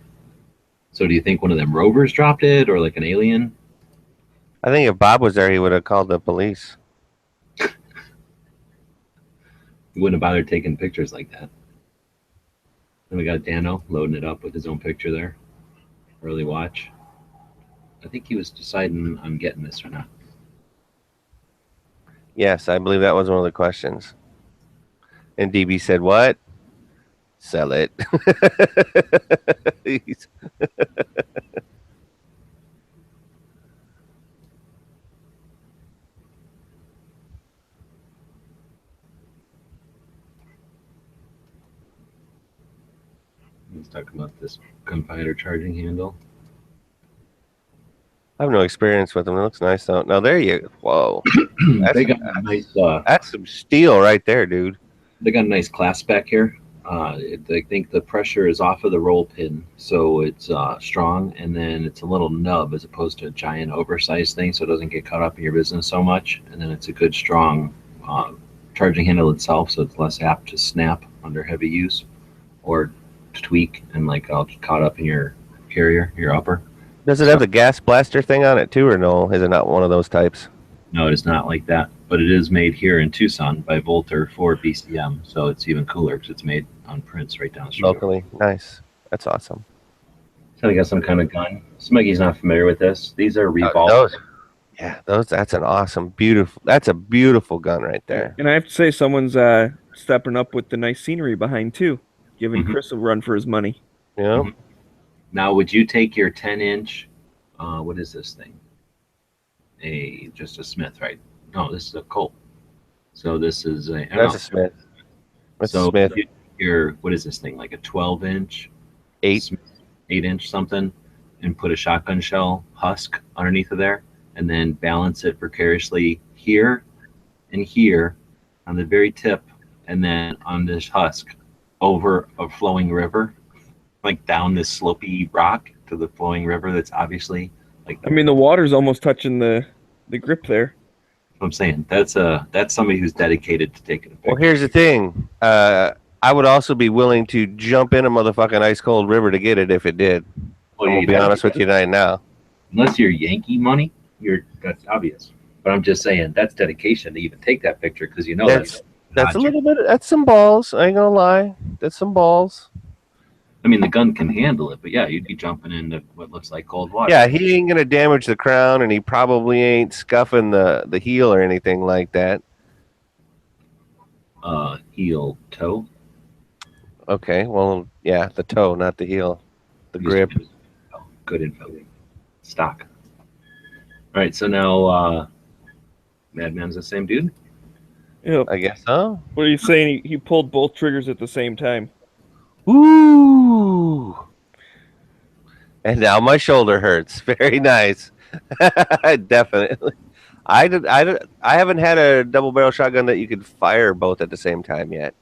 So do you think one of them rovers dropped it, or like an alien?
I think if Bob was there, he would have called the police.
He wouldn't have bothered taking pictures like that. Then we got Dano loading it up with his own picture there. Early watch. I think he was deciding on getting this or not.
Yes, I believe that was one of the questions. And DB said, what? Sell it.
He's talking about this gunfighter charging handle.
I have no experience with them. It looks nice though. Now there you go. Whoa.
They got a nice,
that's some steel right there, dude.
They got a nice clasp back here. I think the pressure is off of the roll pin, so it's strong, and then it's a little nub as opposed to a giant oversized thing, so it doesn't get caught up in your business so much. And then it's a good strong charging handle itself, so it's less apt to snap under heavy use or tweak and like all caught up in your carrier, your upper.
Does it have the gas blaster thing on it too, or no? Is it not one of those types?
No, it is not like that, but it is made here in Tucson by Volter for BCM, so it's even cooler because it's made on prints right down the street.
Locally, nice. That's awesome.
So I got some kind of gun. Smuggy's not familiar with this. These are revolvers.
That's an awesome, beautiful. That's a beautiful gun right there.
And I have to say, someone's stepping up with the nice scenery behind too, giving Chris a run for his money.
Yeah.
Now, would you take your 10-inch? What is this thing? Just a Smith, right? No, this is a Colt. So this is a.
That's a Smith. That's a Smith.
What is this thing? Like a 12-inch, 8-inch something, and put a shotgun shell husk underneath of there, and then balance it precariously here and here on the very tip, and then on this husk over a flowing river, like down this slopey rock to the flowing river. That's obviously like.
I mean, the water's almost touching the grip there.
I'm saying that's somebody who's dedicated to taking a picture.
Well, here's the thing. I would also be willing to jump in a motherfucking ice cold river to get it if it did.
Well,
I'll be honest with you right now.
Unless you're Yankee money, that's obvious. But I'm just saying that's dedication to even take that picture because you know
that's a little bit. That's some balls. I ain't gonna lie. That's some balls.
I mean, the gun can handle it, but yeah, you'd be jumping into what looks like cold water.
Yeah, he ain't gonna damage the crown, and he probably ain't scuffing the heel or anything like that.
Heel, toe.
Okay, well, yeah, the toe, not the heel, the
Just-
grip.
Oh, good info. Stock. All right, so now Madman's the same dude.
Yep.
I guess so.
What are you saying? He pulled both triggers at the same time.
Ooh. And now my shoulder hurts. Very nice. Definitely. I haven't had a double barrel shotgun that you could fire both at the same time yet.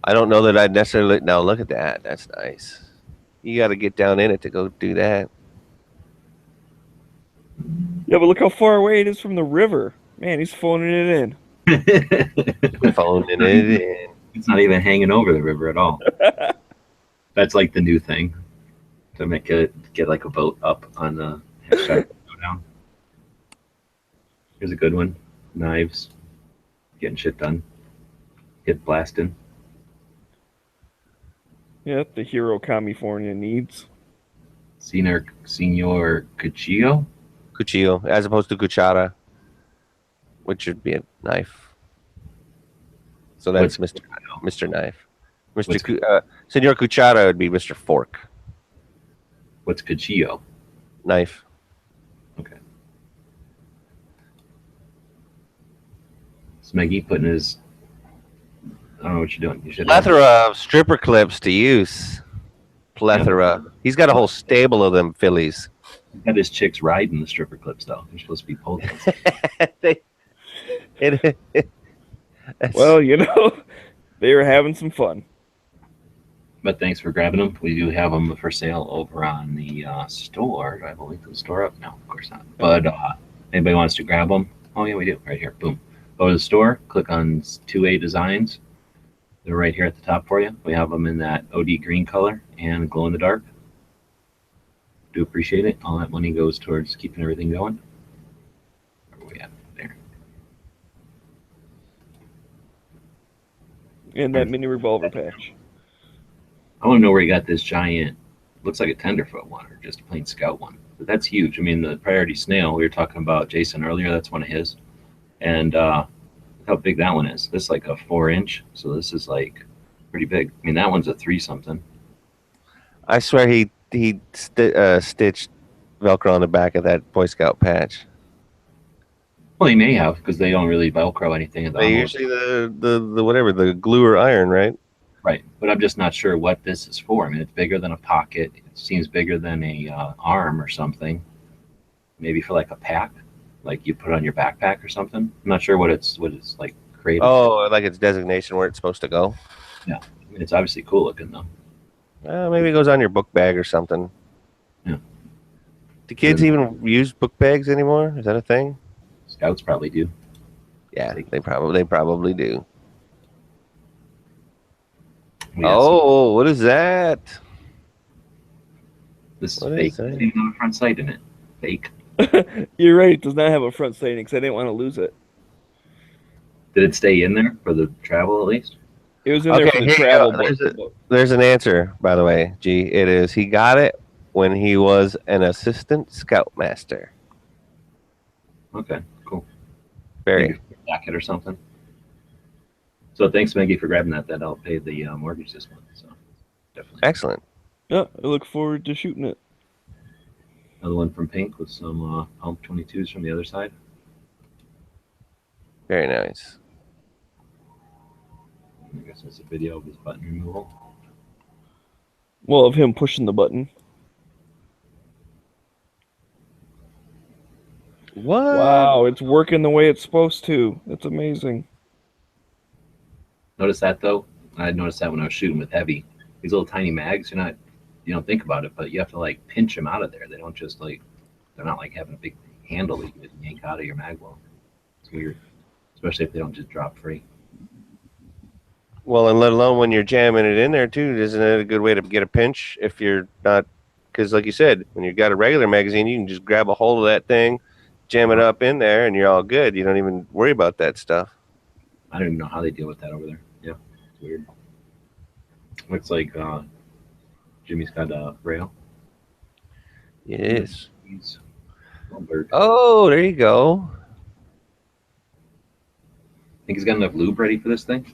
I don't know that I'd necessarily. Now look at that. That's nice. You got to get down in it to go do that.
Yeah, but look how far away it is from the river. Man, he's phoning it in.
Phoning it in.
It's not even hanging over the river at all. That's like the new thing to make it get like a boat up on the go down. Here's a good one. Knives. Getting shit done. Hit blasting.
Yeah, the hero California needs.
Senor Cuchillo.
Cuchillo, as opposed to cuchara, which should be a knife. So that's Mr. Knife. Senor Cuchara would be Mr. Fork.
What's Cuchillo?
Knife.
Okay. Smeggy putting his. I don't know what you're doing. You should.
Plethora of stripper clips to use. Plethora. He's got a whole stable of them fillies.
He's got his chicks riding the stripper clips though. They're supposed to be pulled.
Well, you know, they were having some fun.
But thanks for grabbing them. We do have them for sale over on the store. Do I have a link to the store up? No, of course not. But anybody wants to grab them? Oh yeah, we do. Right here. Boom. Go to the store. Click on 2A Designs. They're right here at the top for you. We have them in that OD green color and glow in the dark. Do appreciate it. All that money goes towards keeping everything going. Where are we at? There.
And that mini revolver patch.
I want to know where you got this giant, looks like a tenderfoot one or just a plain scout one. But that's huge. I mean, the priority snail, we were talking about Jason earlier, that's one of his. And how big that one is. This is like a 4-inch. So this is like pretty big. I mean, that one's a 3-something.
I swear he stitched Velcro on the back of that Boy Scout patch.
Well, he may have because they don't really Velcro anything.
They usually the whatever, the glue or iron, right?
Right, but I'm just not sure what this is for. I mean, it's bigger than a pocket. It seems bigger than a arm or something. Maybe for like a pack, like you put on your backpack or something. I'm not sure what it's like created.
Oh, like its designation where it's supposed to go.
Yeah, I mean, it's obviously cool looking though.
Maybe it goes on your book bag or something.
Yeah.
Do kids even use book bags anymore? Is that a thing?
Scouts probably do.
Yeah, they probably do.
Yeah,
Oh, what is that?
this is
what
fake.
is that?
It doesn't even have a front sight in it. Fake.
You're right. It does not have a front sighting because I didn't want to lose it.
Did it stay in there for the travel at least?
It was in there for the
here you
travel
go.
book.
There's an answer, by the way, G. It is. He got it when he was an assistant scoutmaster.
Okay, cool.
Very.
Maybe a jacket or something. So thanks, Maggie, for grabbing that. That'll pay the mortgage this month. So definitely.
Excellent.
Yeah, I look forward to shooting it.
Another one from Pink with some Pump 22s from the other side.
Very nice.
I guess it's a video of his button removal.
Well, of him pushing the button.
What?
Wow, it's working the way it's supposed to. That's amazing.
Notice that though? I noticed that when I was shooting with heavy. These little tiny mags, you don't think about it, but you have to like pinch them out of there. They don't just like, they're not like having a big handle that you can yank out of your mag well. It's weird, especially if they don't just drop free.
Well, and let alone when you're jamming it in there too, isn't it a good way to get a pinch if you're not? Because like you said, when you've got a regular magazine, you can just grab a hold of that thing, jam it up in there, and you're all good. You don't even worry about that stuff.
I don't even know how they deal with that over there. Yeah, it's weird. Looks like Jimmy's got a braille.
Yes.
He's well bird.
Oh, there you go.
Think he's got enough lube ready for this thing?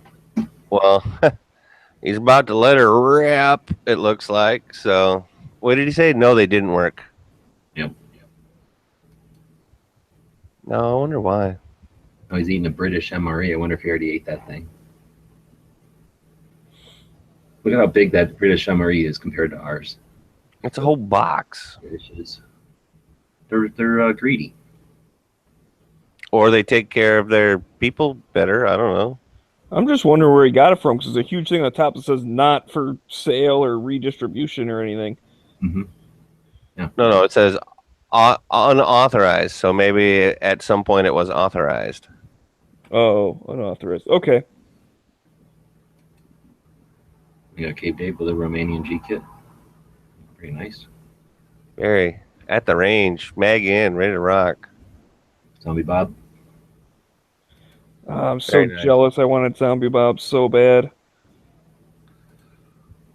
Well, he's about to let her rip, it looks like. So, what did he say? No, they didn't work.
Yep.
No, I wonder why.
Oh, he's eating a British MRE. I wonder if he already ate that thing. Look at how big that British MRE is compared to ours.
It's a whole box.
British is. They're greedy.
Or they take care of their people better. I don't know.
I'm just wondering where he got it from, because there's a huge thing on the top that says not for sale or redistribution or anything.
Mm-hmm. Yeah.
No, it says unauthorized. So maybe at some point it was authorized.
Oh, unauthorized. Okay.
We got Cape Dave with a Romanian G kit. Pretty nice.
Very at the range, mag in, ready to rock.
Zombie Bob.
I'm so
Very nice.
jealous. I wanted Zombie Bob so bad.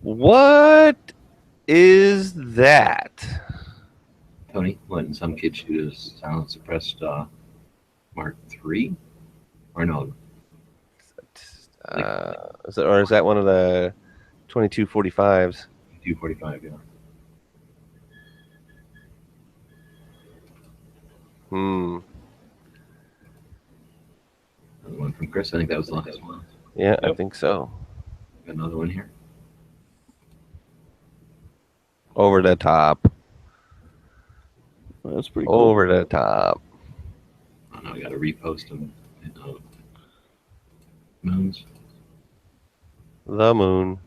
What is that?
Tony letting some kid shoot his silent suppressed Mark III? Or no?
Is that one of the 2245s?
245, yeah.
Hmm.
Another one from Chris. I think that was the last one.
Yeah, I
Yep.
think so.
Got another one here.
Over the top.
That's pretty cool.
Over the top.
Oh, no, I got to repost them. Moons.
The moon.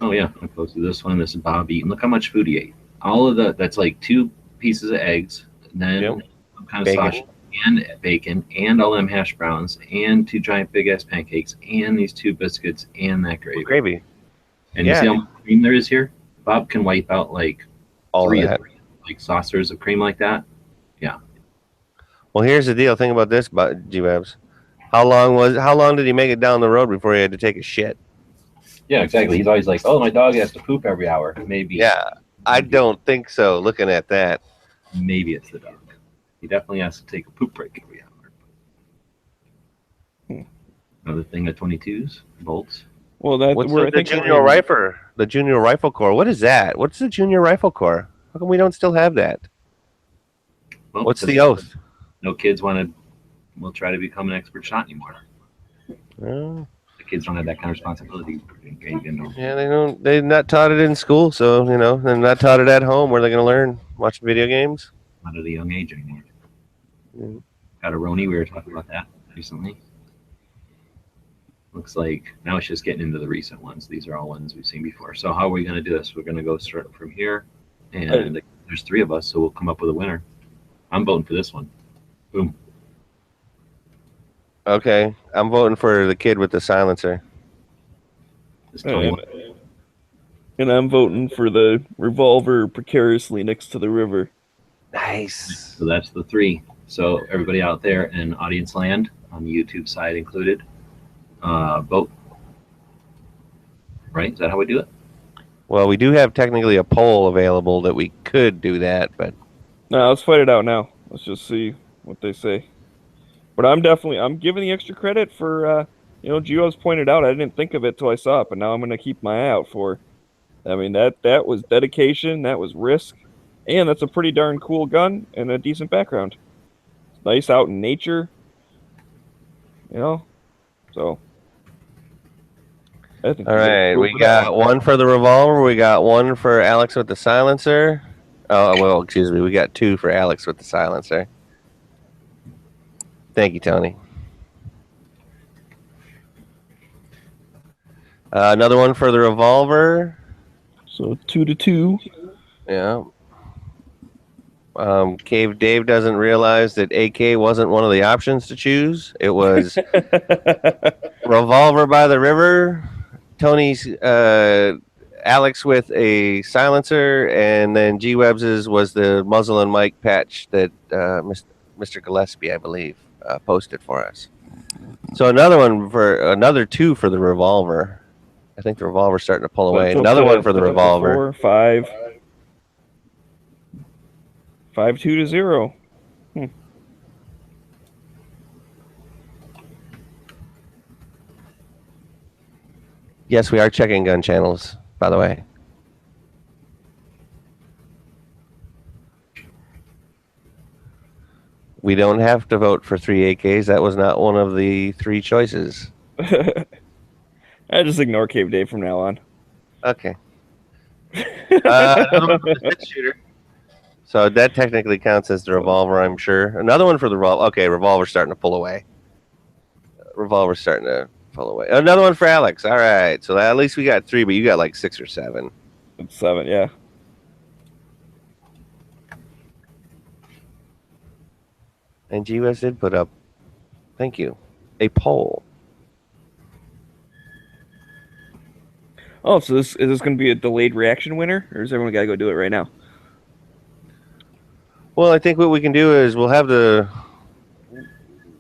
Oh, yeah. I posted this one. This is Bob eating. Look how much food he ate. All of that's like 2 pieces of eggs, and then
Yep.
some kind of
Bacon.
sausage and bacon, and all them hash browns, and 2 giant big ass pancakes, and these 2 biscuits, and that gravy.
Gravy.
And you
Yeah.
see how much cream there is here? Bob can wipe out like
All
3
that.
of them, like saucers of cream like that.
Well, here's the deal. Think about this, G-Webs. How long did he make it down the road before he had to take a shit?
Yeah, exactly. He's always like, "Oh, my dog has to poop every hour." Maybe.
Yeah, I don't think so. Looking at that.
Maybe it's the dog. He definitely has to take a poop break every hour. Another thing of 22s, bolts.
Well, that's
What's
where I
the
think
junior rifle? The junior rifle corps. What is that? What's the junior rifle corps? How come we don't still have that?
Well,
What's
because
the oath?
No kids will try to become an expert shot anymore.
Oh,
The kids don't have that kind of responsibility.
yeah, they don't. They're not taught it in school, so they're not taught it at home. Where are they going to learn? Watching video games?
Not at a young age anymore.
Mm.
Got a Roni. We were talking about that recently. Looks like now it's just getting into the recent ones. These are all ones we've seen before. So how are we going to do this? We're going to go start from here, and there's 3 of us, so we'll come up with a winner. I'm voting for this one. Boom.
Okay, I'm voting for the kid with the silencer.
This Tony one.
And I'm voting for the revolver precariously next to the river.
Nice.
So that's the 3. So everybody out there in audience land, on the YouTube side included, vote. Right? Is that how we do it?
Well, we do have technically a poll available that we could do that, but
No, let's fight it out now. Let's just see what they say. But I'm giving the extra credit for, Gio's pointed out. I didn't think of it till I saw it, but now I'm going to keep my eye out for. I mean, that was dedication, that was risk, and that's a pretty darn cool gun and a decent background. It's nice out in nature, so. I think
all right, we got one for the revolver. We got one for Alex with the silencer. Oh, well, excuse me. We got 2 for Alex with the silencer. Thank you, Tony. Another one for the revolver.
So 2-2.
Yeah. Cave Dave doesn't realize that AK wasn't one of the options to choose. It was revolver by the river. Tony's Alex with a silencer, and then G Webbs's was the muzzle and mic patch that Mr. Gillespie, I believe, posted for us. So another 2 for the revolver. I think the revolver's starting to pull away.
So
Another
it's
one for the revolver.
4, 5. 5-2-0.
Yes, we are checking gun channels, by the way. We don't have to vote for 3 AKs. That was not one of the 3 choices.
I just ignore Cave Dave from now on.
Okay. Another one for the 6-shooter. So that technically counts as the revolver, I'm sure. Another one for the revolver. Okay, revolver's starting to pull away. Revolver's starting to pull away. Another one for Alex. All right. So at least we got 3, but you got like 6 or 7.
It's 7, yeah.
And GUS did put up, thank you, a poll.
Oh, so is this going to be a delayed reaction winner, or is everyone got to go do it right now?
Well, I think what we can do is we'll have the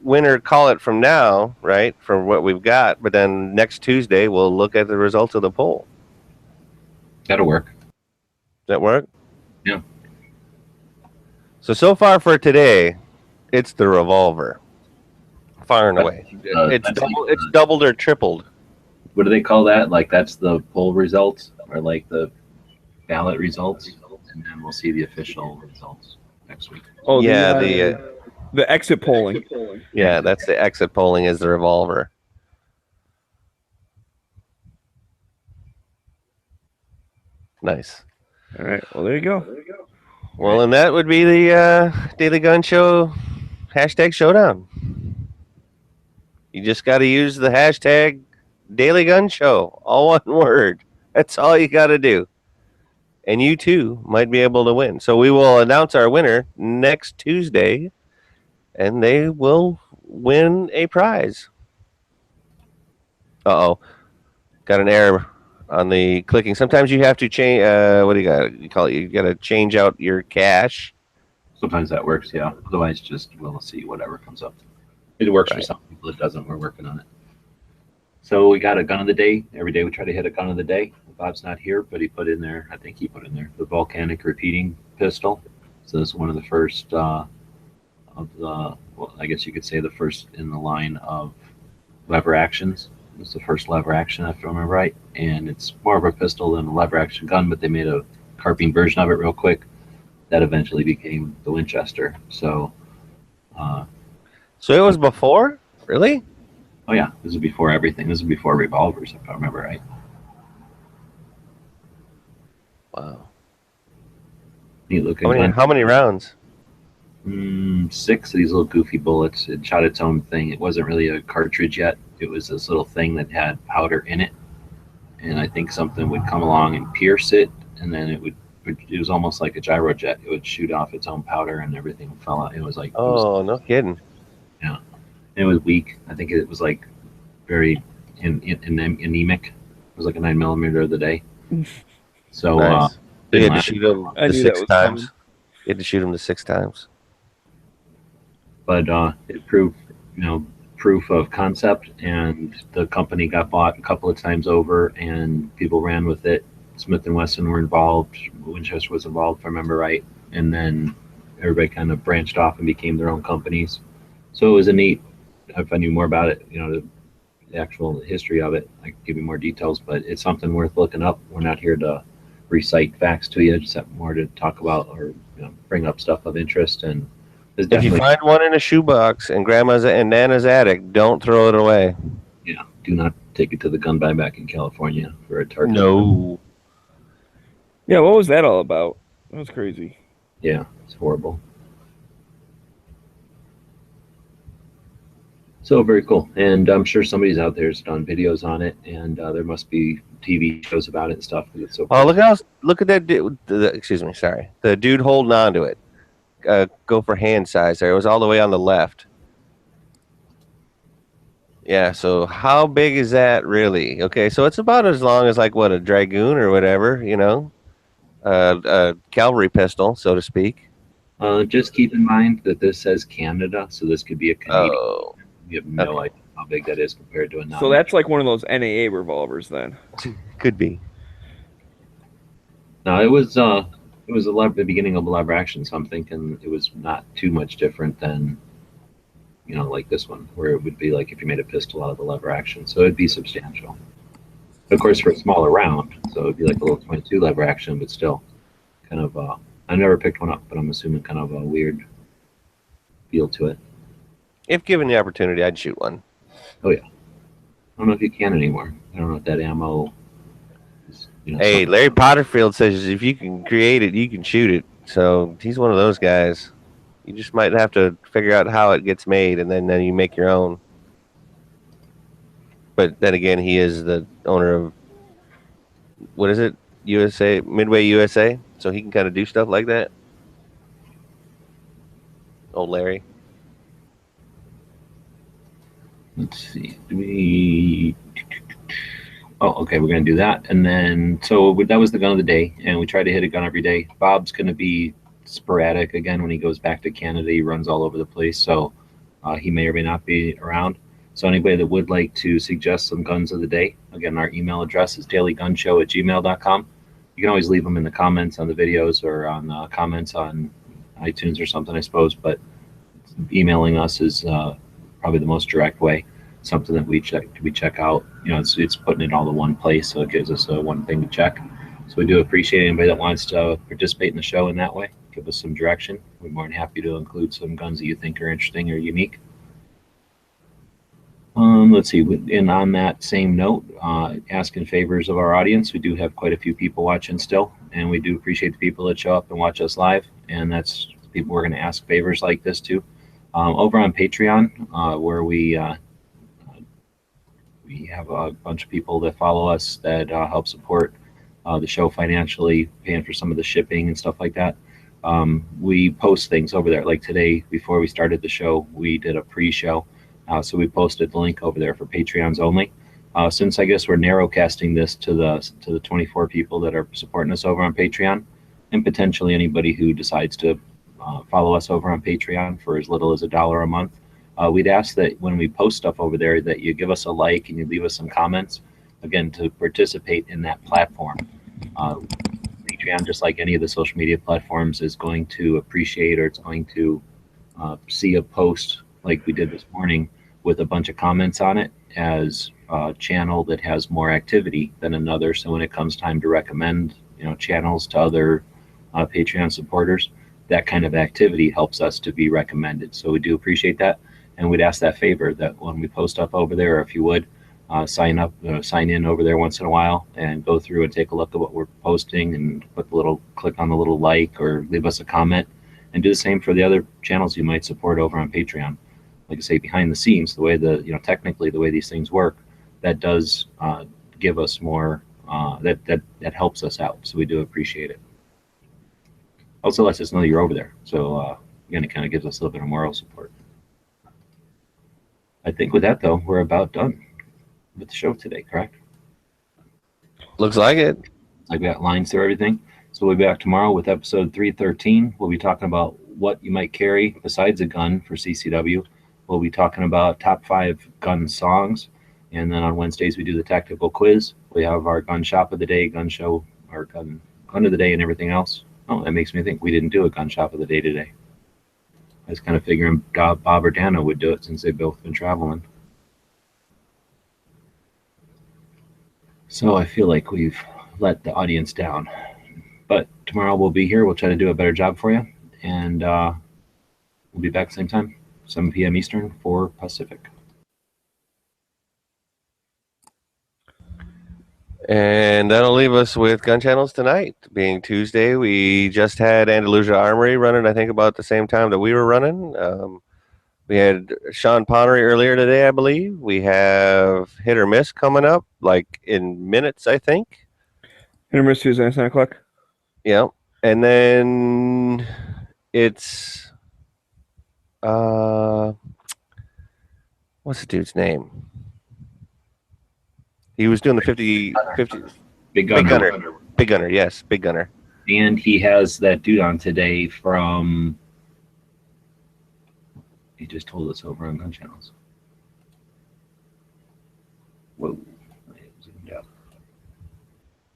winner call it from now, right, from what we've got. But then next Tuesday, we'll look at the results of the poll.
That'll work.
Does that work?
Yeah.
So far for today, it's the revolver. Far and away. It's doubled or tripled.
What do they call that? Like that's the poll results or like the ballot results? And then we'll see the official results next week.
Oh,
yeah,
the exit polling.
Yeah, that's the exit polling is the revolver. Nice.
All right. Well, there you go.
Well, and that would be the Daily Gun Show hashtag showdown. You just got to use the hashtag Daily Gun Show, all one word. That's all you got to do. And you too might be able to win. So we will announce our winner next Tuesday, and they will win a prize. Uh-oh. Got an error on the clicking. Sometimes you have to change, what do you got? You call it? You got to change out your cache.
Sometimes that works, yeah. Otherwise, just we'll see whatever comes up. It works for some people. It doesn't. We're working on it. So we got a gun of the day. Every day we try to hit a gun of the day. Bob's not here, but he put in there, I think he put in there, the Volcanic repeating pistol. So this is one of the first of the, well, I guess you could say the first in the line of lever actions. It's the first lever action, if I remember right. And it's more of a pistol than a lever action gun, but they made a carbine version of it real quick. That eventually became the Winchester. So
it was before? Really?
Oh yeah, this is before everything. This is before revolvers, if I remember right.
Wow.
Neat looking gun.
How many rounds?
6 of these little goofy bullets. It shot its own thing. It wasn't really a cartridge yet. It was this little thing that had powder in it. And I think something would come along and pierce it, and then it was almost like a gyrojet. It would shoot off its own powder and everything fell out. It was like,
no kidding.
Yeah. It was weak. I think it was like very anemic. It was like a 9mm of the day. So
nice. You had to shoot him the 6 times. You had to shoot him the 6 times.
But it proved, proof of concept, and the company got bought a couple of times over, and people ran with it. Smith & Wesson were involved. Winchester was involved, if I remember right. And then everybody kind of branched off and became their own companies. So it was a neat, if I knew more about it, the actual history of it, I could give you more details, but it's something worth looking up. We're not here to recite facts to you, just have more to talk about or bring up stuff of interest. And
if you find one in a shoebox in Grandma's and Nana's attic, don't throw it away.
Yeah, do not take it to the gun buyback in California for a target.
No.
Yeah, what was that all about? That was crazy.
Yeah, it's horrible. So very cool, and I'm sure somebody's out there has done videos on it, and there must be TV shows about it and stuff. It's so cool.
Oh, look at that dude. Excuse me, sorry. The dude holding on to it. Go for hand size there. It was all the way on the left. Yeah, so how big is that really? Okay, so it's about as long as like what, a Dragoon or whatever, a cavalry pistol, so to speak.
Just keep in mind that this says Canada, so this could be a Canadian.
Oh.
You have no idea how big that is compared to a non.
So that's like one of those NAA revolvers then.
Could be.
No, it was the beginning of a lever action, so I'm thinking it was not too much different than, like this one, where it would be like if you made a pistol out of the lever action, so it'd be substantial. Of course, for a smaller round, so it'd be like a little 22 lever action, but still, kind of. I never picked one up, but I'm assuming kind of a weird feel to it.
If given the opportunity, I'd shoot one.
Oh yeah. I don't know if you can anymore. I don't know if that ammo.
Hey, Larry Potterfield says if you can create it, you can shoot it. So he's one of those guys. You just might have to figure out how it gets made, and then you make your own. But then again, he is the owner of, what is it? USA, Midway USA. So he can kind of do stuff like that. Old Larry.
Let's see. Oh, okay, we're going to do that. And then, so that was the gun of the day, and we try to hit a gun every day. Bob's going to be sporadic again when he goes back to Canada. He runs all over the place, so he may or may not be around. So anybody that would like to suggest some guns of the day, again, our email address is dailygunshow@gmail.com. You can always leave them in the comments on the videos or on comments on iTunes or something, I suppose, but emailing us is probably the most direct way. Something that we check out. It's putting it all in one place, so it gives us one thing to check. So we do appreciate anybody that wants to participate in the show in that way. Give us some direction. We're more than happy to include some guns that you think are interesting or unique. Let's see. And on that same note, asking favors of our audience. We do have quite a few people watching still, and we do appreciate the people that show up and watch us live. And that's people we're going to ask favors like this to. Over on Patreon, where we have a bunch of people that follow us that help support the show financially, paying for some of the shipping and stuff like that. We post things over there. Like today, before we started the show, we did a pre-show. So we posted the link over there for Patreons only. Since I guess we're narrowcasting this to the 24 people that are supporting us over on Patreon, and potentially anybody who decides to follow us over on Patreon for as little as $1 a month. We'd ask that when we post stuff over there that you give us a like and you leave us some comments, again, to participate in that platform. Patreon, just like any of the social media platforms, is going to appreciate, or it's going to see a post like we did this morning with a bunch of comments on it as a channel that has more activity than another. So when it comes time to recommend channels to other Patreon supporters, that kind of activity helps us to be recommended. So we do appreciate that. And we'd ask that favor that when we post up over there, or if you would, sign in over there once in a while and go through and take a look at what we're posting and click on the little like or leave us a comment, and do the same for the other channels you might support over on Patreon. Like I say, behind the scenes, the way technically the way these things work, that does give us more, that helps us out. So we do appreciate it. Also lets us know you're over there. So again, it kind of gives us a little bit of moral support. I think with that, though, we're about done with the show today, correct?
Looks like it.
Like we got lines through everything. So we'll be back tomorrow with episode 313. We'll be talking about what you might carry besides a gun for CCW. We'll be talking about top 5 gun songs. And then on Wednesdays, we do the tactical quiz. We have our gun shop of the day, gun show, our gun of the day, and everything else. Oh, that makes me think we didn't do a gun shop of the day today. I was kind of figuring Bob or Dano would do it since they've both been traveling. So I feel like we've let the audience down. But tomorrow we'll be here. We'll try to do a better job for you. And we'll be back same time, 7 p.m. Eastern, 4 Pacific.
And that'll leave us with gun channels tonight. Being Tuesday, we just had Andalusia Armory running, I think, about the same time that we were running. We had Sean Ponnery earlier today, I believe. We have Hit or Miss coming up, like in minutes, I think.
Hit or Miss Tuesday at 9 o'clock.
Yeah. And then it's what's the dude's name? He was doing the 50
Big Gunner.
Big Gunner, yes, Big Gunner.
And he has that dude on today from, he just told us over on Gun Channels. Whoa. Zoomed out.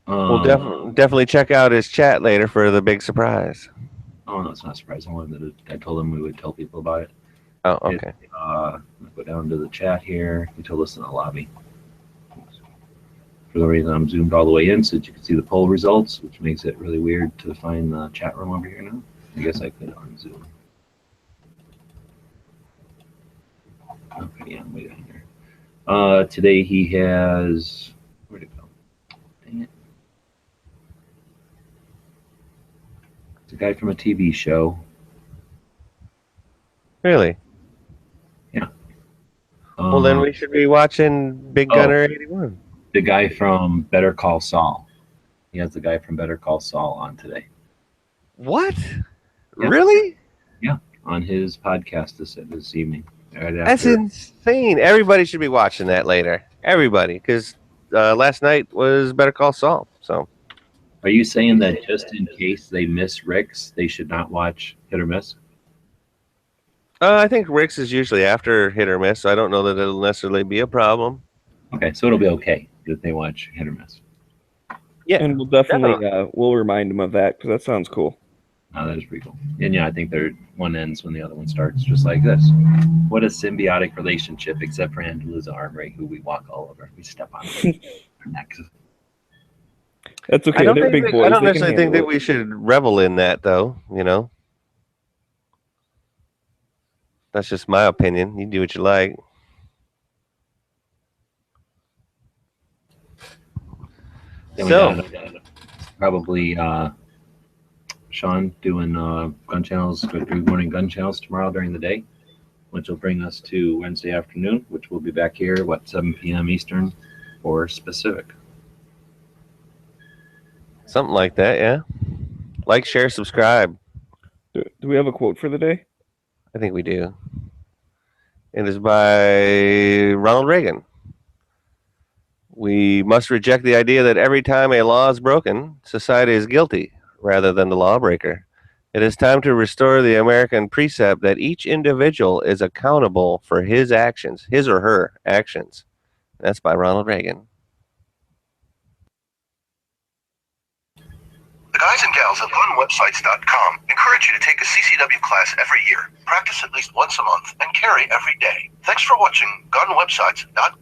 We'll definitely check out his chat later for the big surprise.
Oh, no, it's not surprising. I told him we would tell people about it.
Oh, okay.
Go down to the chat here. He told us in the lobby. For the reason I'm zoomed all the way in so that you can see the poll results, which makes it really weird to find the chat room over here now. I guess I could unzoom. Okay, yeah, I'm way down here. Today he has, where'd it go? Dang it. It's a guy from a TV show.
Really?
Yeah.
Well, then we should be watching Big Gunner 81.
The guy from Better Call Saul. He has the guy from Better Call Saul on today.
What?
Yeah.
Really?
Yeah, on his podcast this evening. Right
That's
after.
insane. Everybody should be watching that later. Everybody, because last night was Better Call Saul. So,
Are you saying that just in case they miss Rick's, they should not watch Hit or Miss?
I think Rick's is usually after Hit or Miss. So I don't know that it'll necessarily be a problem.
Okay, so it'll be okay if they watch Hit or Miss.
Yeah,
And we'll definitely we'll remind them of that because that sounds cool.
Oh, that is pretty cool. And yeah, I think one ends when the other one starts, just like this. What a symbiotic relationship, except for Angela's arm, right? Who we walk all over. We step on her necks.
That's okay. They're big boys.
I don't
They can
necessarily think that
handle it.
we should revel in that, though. You know, that's just my opinion. You do what you like.
Then
So,
we got probably Sean doing gun channels, good morning gun channels tomorrow during the day, which will bring us to Wednesday afternoon, which we'll be back here, 7 p.m. Eastern or Pacific.
something like that, yeah. Like, share, subscribe.
Do we have a quote for the day?
I think we do. It is by Ronald Reagan. We must reject the idea that every time a law is broken, society is guilty rather than the lawbreaker. It is time to restore the American precept that each individual is accountable for his actions, his or her actions. That's by Ronald Reagan.
The guys and gals at gunwebsites.com encourage you to take a CCW class every year, practice at least once a month, and carry every day. Thanks for watching gunwebsites.com.